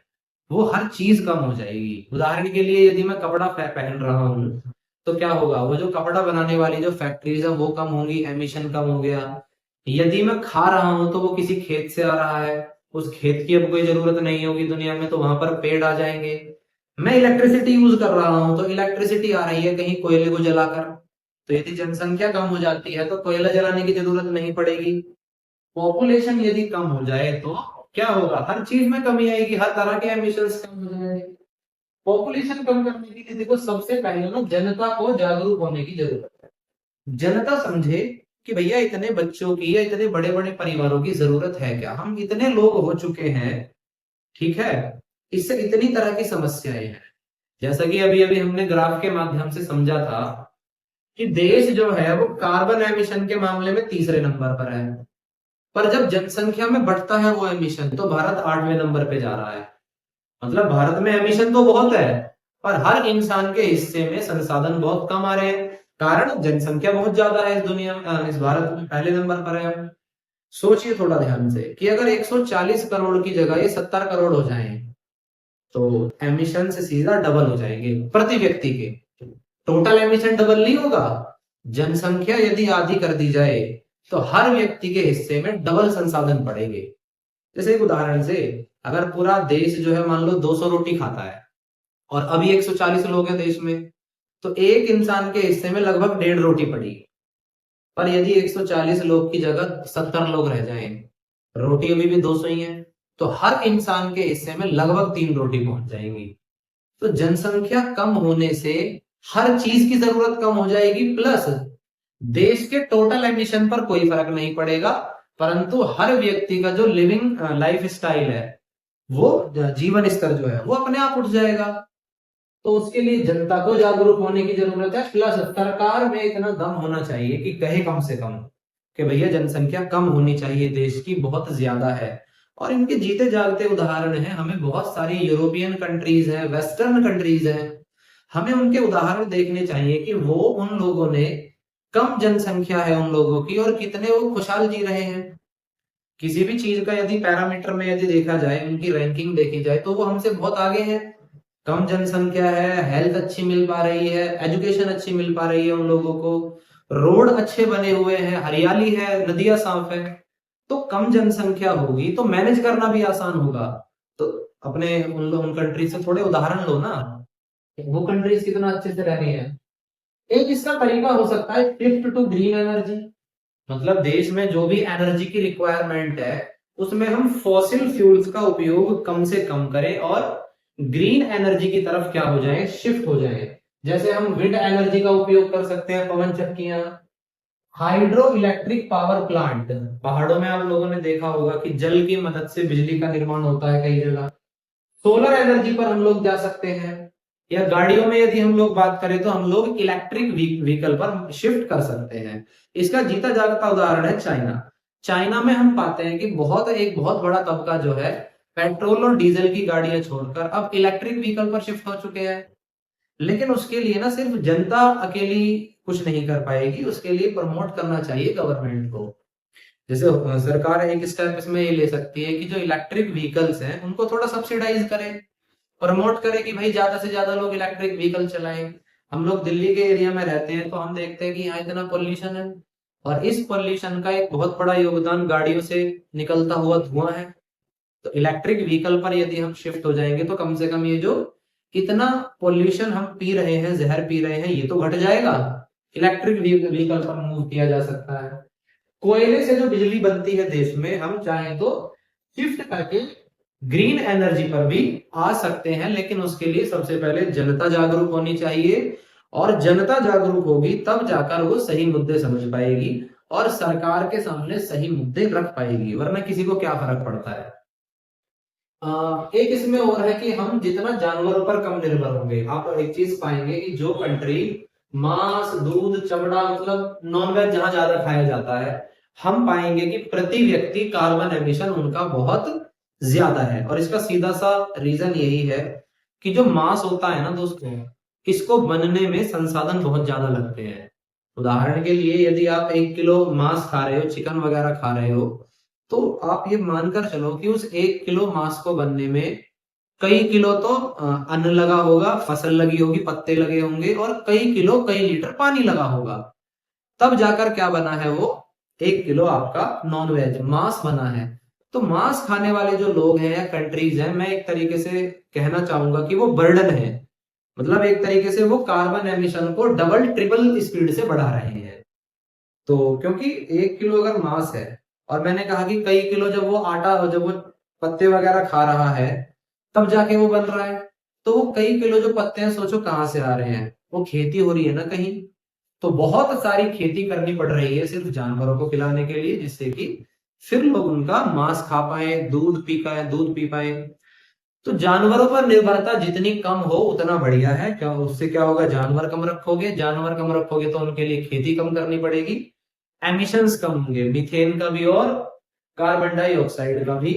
वो हर चीज कम हो जाएगी। उदाहरण के लिए, यदि मैं कपड़ा पहन रहा हूँ तो क्या होगा, वो जो कपड़ा बनाने वाली जो फैक्ट्रीज है वो कम होंगी, एमिशन कम हो गया। यदि मैं खा रहा हूं तो वो किसी खेत से आ रहा है, उस खेत की अब कोई जरूरत नहीं होगी दुनिया में, तो वहां पर पेड़ आ जाएंगे। मैं इलेक्ट्रिसिटी यूज कर रहा हूं तो इलेक्ट्रिसिटी आ रही है कहीं कोयले को जलाकर, तो यदि जनसंख्या कम हो जाती है तो कोयला जलाने की जरूरत नहीं पड़ेगी। पॉपुलेशन यदि कम हो जाए तो क्या होगा, हर चीज में कमी आएगी, हर तरह के एमिशंस कम हो जाएंगे। पॉपुलेशन कम करने के लिए देखो, सबसे पहले ना जनता को जागरूक होने की जरूरत है। जनता समझे कि भैया इतने बच्चों की या इतने बड़े बड़े परिवारों की जरूरत है क्या, हम इतने लोग हो चुके हैं, ठीक है, इससे इतनी तरह की समस्याएं हैं। जैसा कि अभी अभी हमने ग्राफ के माध्यम से समझा था कि देश जो है वो कार्बन एमिशन के मामले में तीसरे नंबर पर है, पर जब जनसंख्या में बढ़ता है वो एमिशन, तो भारत 8वें नंबर पे जा रहा है। मतलब भारत में एमिशन तो बहुत है, पर हर इंसान के हिस्से में संसाधन बहुत कम आ रहे हैं, कारण जनसंख्या बहुत ज्यादा है इस दुनिया में, इस भारत में पहले नंबर पर है हम। सोचिए थोड़ा ध्यान से कि अगर 140 करोड़ की जगह ये 70 करोड़ हो जाए तो एमिशन से सीधा डबल हो जाएंगे प्रति व्यक्ति के। टोटल एमिशन डबल नहीं होगा, जनसंख्या यदि आधी कर दी जाए तो हर व्यक्ति के हिस्से में डबल संसाधन पड़ेंगे। जैसे एक उदाहरण से, अगर पूरा देश जो है मान लो 200 रोटी खाता है और अभी 140 लोग हैं देश में, तो एक इंसान के हिस्से में लगभग 1.5 रोटी पड़ी। पर यदि 140 लोग की जगह 70 लोग रह जाएं, रोटी अभी भी 200 ही है, तो हर इंसान के हिस्से में लगभग 3 रोटी पहुंच जाएंगी। तो जनसंख्या कम होने से हर चीज की जरूरत कम हो जाएगी, प्लस देश के टोटल एमिशन पर कोई फर्क नहीं पड़ेगा, परंतु हर व्यक्ति का जो लिविंग लाइफ स्टाइल है, वो जीवन स्तर जो है वो अपने आप उठ जाएगा। तो उसके लिए जनता को जागरूक होने की जरूरत है, प्लस सरकार में इतना दम होना चाहिए कि कहे कम से कम कि भैया जनसंख्या कम होनी चाहिए, देश की बहुत ज्यादा है। और इनके जीते जागते उदाहरण हैं, हमें बहुत सारी यूरोपियन कंट्रीज है, वेस्टर्न कंट्रीज है, हमें उनके उदाहरण देखने चाहिए कि वो उन लोगों ने कम जनसंख्या है उन लोगों की और कितने वो खुशहाल जी रहे हैं। किसी भी चीज का यदि पैरामीटर में यदि देखा जाए, उनकी रैंकिंग देखी जाए, तो वो हमसे बहुत आगे है। कम जनसंख्या है, हेल्थ अच्छी मिल पा रही है, एजुकेशन अच्छी मिल पा रही है उन लोगों को, रोड अच्छे बने हुए हैं, हरियाली है, नदियां साफ है। तो कम जनसंख्या होगी तो मैनेज करना भी आसान होगा। तो अपने उन कंट्री से थोड़े उदाहरण लो ना, वो कंट्रीज कितना अच्छे से रह रही है। एक इसका तरीका हो सकता है शिफ्ट टू ग्रीन एनर्जी, मतलब देश में जो भी एनर्जी की रिक्वायरमेंट है उसमें हम फॉसिल फ्यूल्स का उपयोग कम से कम करें और ग्रीन एनर्जी की तरफ क्या हो जाए, शिफ्ट हो जाए। जैसे हम विंड एनर्जी का उपयोग कर सकते हैं, पवन चक्कियां, हाइड्रो इलेक्ट्रिक पावर प्लांट, पहाड़ों में आप लोगों ने देखा होगा कि जल की मदद से बिजली का निर्माण होता है कई जगह। सोलर एनर्जी पर हम लोग जा सकते हैं, या गाड़ियों में यदि हम लोग बात करें तो हम लोग इलेक्ट्रिक व्हीकल पर शिफ्ट कर सकते हैं। इसका जीता जागता उदाहरण है चाइना। चाइना में हम पाते हैं कि एक बहुत बड़ा तबका जो है पेट्रोल और डीजल की गाड़ियां छोड़कर अब इलेक्ट्रिक व्हीकल पर शिफ्ट हो चुके हैं। लेकिन उसके लिए ना सिर्फ जनता अकेली कुछ नहीं कर पाएगी, उसके लिए प्रमोट करना चाहिए गवर्नमेंट को। जैसे सरकार एक स्टेप इसमें ये ले सकती है कि जो इलेक्ट्रिक व्हीकल्स हैं उनको थोड़ा सब्सिडाइज करे, प्रमोट करे कि भाई ज्यादा से ज्यादा लोग इलेक्ट्रिक व्हीकल चलाएं। हम लोग दिल्ली के एरिया में रहते हैं तो हम देखते हैं कि यहाँ इतना पोल्यूशन है, और इस पोल्यूशन का एक बहुत बड़ा योगदान गाड़ियों से निकलता हुआ धुआं है। तो इलेक्ट्रिक व्हीकल पर यदि हम शिफ्ट हो जाएंगे तो कम से कम ये जो इतना पोल्यूशन हम पी रहे हैं, जहर पी रहे हैं, ये तो घट जाएगा। इलेक्ट्रिक व्हीकल पर मूव किया जा सकता है। कोयले से जो बिजली बनती है देश में, हम चाहें तो शिफ्ट करके ग्रीन एनर्जी पर भी आ सकते हैं, लेकिन उसके लिए सबसे पहले जनता जागरूक होनी चाहिए, और जनता जागरूक होगी तब जाकर वो सही मुद्दे समझ पाएगी और सरकार के सामने सही मुद्दे रख पाएगी, वरना किसी को क्या फर्क पड़ता है। एक इसमें और है कि हम जितना जानवरों पर कम निर्भर होंगे, आप एक चीज पाएंगे कि जो कंट्री मांस, दूध, चमड़ा, मतलब नॉनवेज जहां ज्यादा खाया जाता है, हम पाएंगे कि प्रति व्यक्ति कार्बन एमिशन उनका बहुत ज्यादा है। और इसका सीधा सा रीजन यही है कि जो मांस होता है ना दोस्तों, इसको बनने में संसाधन बहुत ज्यादा लगते हैं। उदाहरण के लिए यदि आप 1 किलो मांस खा रहे हो, चिकन वगैरह खा रहे हो, तो आप ये मानकर चलो कि उस 1 किलो मांस को बनने में कई किलो तो अन्न लगा होगा, फसल लगी होगी, पत्ते लगे होंगे, और कई किलो, कई लीटर पानी लगा होगा, तब जाकर क्या बना है, वो 1 किलो आपका नॉन वेज मांस बना है। तो मांस खाने वाले जो लोग हैं या कंट्रीज हैं, मैं एक तरीके से कहना चाहूंगा कि वो बर्डन है, मतलब एक तरीके से वो कार्बन एमिशन को डबल ट्रिपल स्पीड से बढ़ा रहे हैं। तो क्योंकि 1 किलो अगर मांस है, और मैंने कहा कि कई किलो जब वो आटा, जब वो पत्ते वगैरह खा रहा है, तब जाके वो बन रहा है, तो वो कई किलो जो पत्ते हैं सोचो कहां से आ रहे हैं, वो खेती हो रही है ना कहीं। तो बहुत सारी खेती करनी पड़ रही है सिर्फ जानवरों को खिलाने के लिए, जिससे कि फिर लोग उनका मांस खा पाए, दूध पी पाए। तो जानवरों पर निर्भरता जितनी कम हो उतना बढ़िया है। क्या उससे क्या होगा, जानवर कम रखोगे तो उनके लिए खेती कम करनी पड़ेगी, एमिशंस कम होंगे, मीथेन का भी और कार्बन डाइऑक्साइड का भी।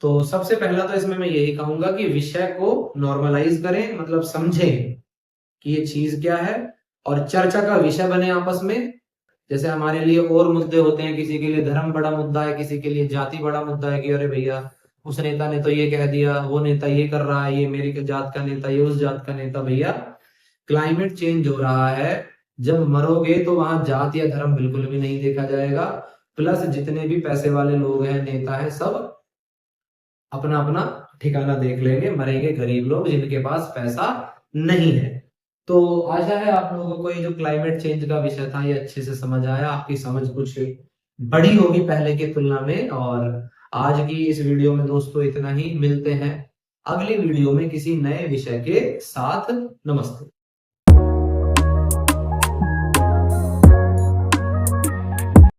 तो सबसे पहला तो इसमें मैं यही कहूंगा कि विषय को नॉर्मलाइज करें, मतलब समझें कि ये चीज क्या है, और चर्चा का विषय बने आपस में। जैसे हमारे लिए और मुद्दे होते हैं, किसी के लिए धर्म बड़ा मुद्दा है, किसी के लिए जाति बड़ा मुद्दा है कि अरे भैया उस नेता ने तो ये कह दिया, वो नेता ये कर रहा है, ये मेरी जात का नेता, ये उस जात का नेता। भैया क्लाइमेट चेंज हो रहा है, जब मरोगे तो वहां जात या धर्म बिल्कुल भी नहीं देखा जाएगा। प्लस जितने भी पैसे वाले लोग हैं, नेता है, सब अपना अपना ठिकाना देख लेंगे, मरेंगे गरीब लोग जिनके पास पैसा नहीं है। तो आशा है आप लोगों को ये जो क्लाइमेट चेंज का विषय था ये अच्छे से समझ आया, आपकी समझ कुछ बड़ी होगी पहले की तुलना में, और आज की इस वीडियो में दोस्तों इतना ही। मिलते हैं अगली वीडियो में किसी नए विषय के साथ। नमस्ते।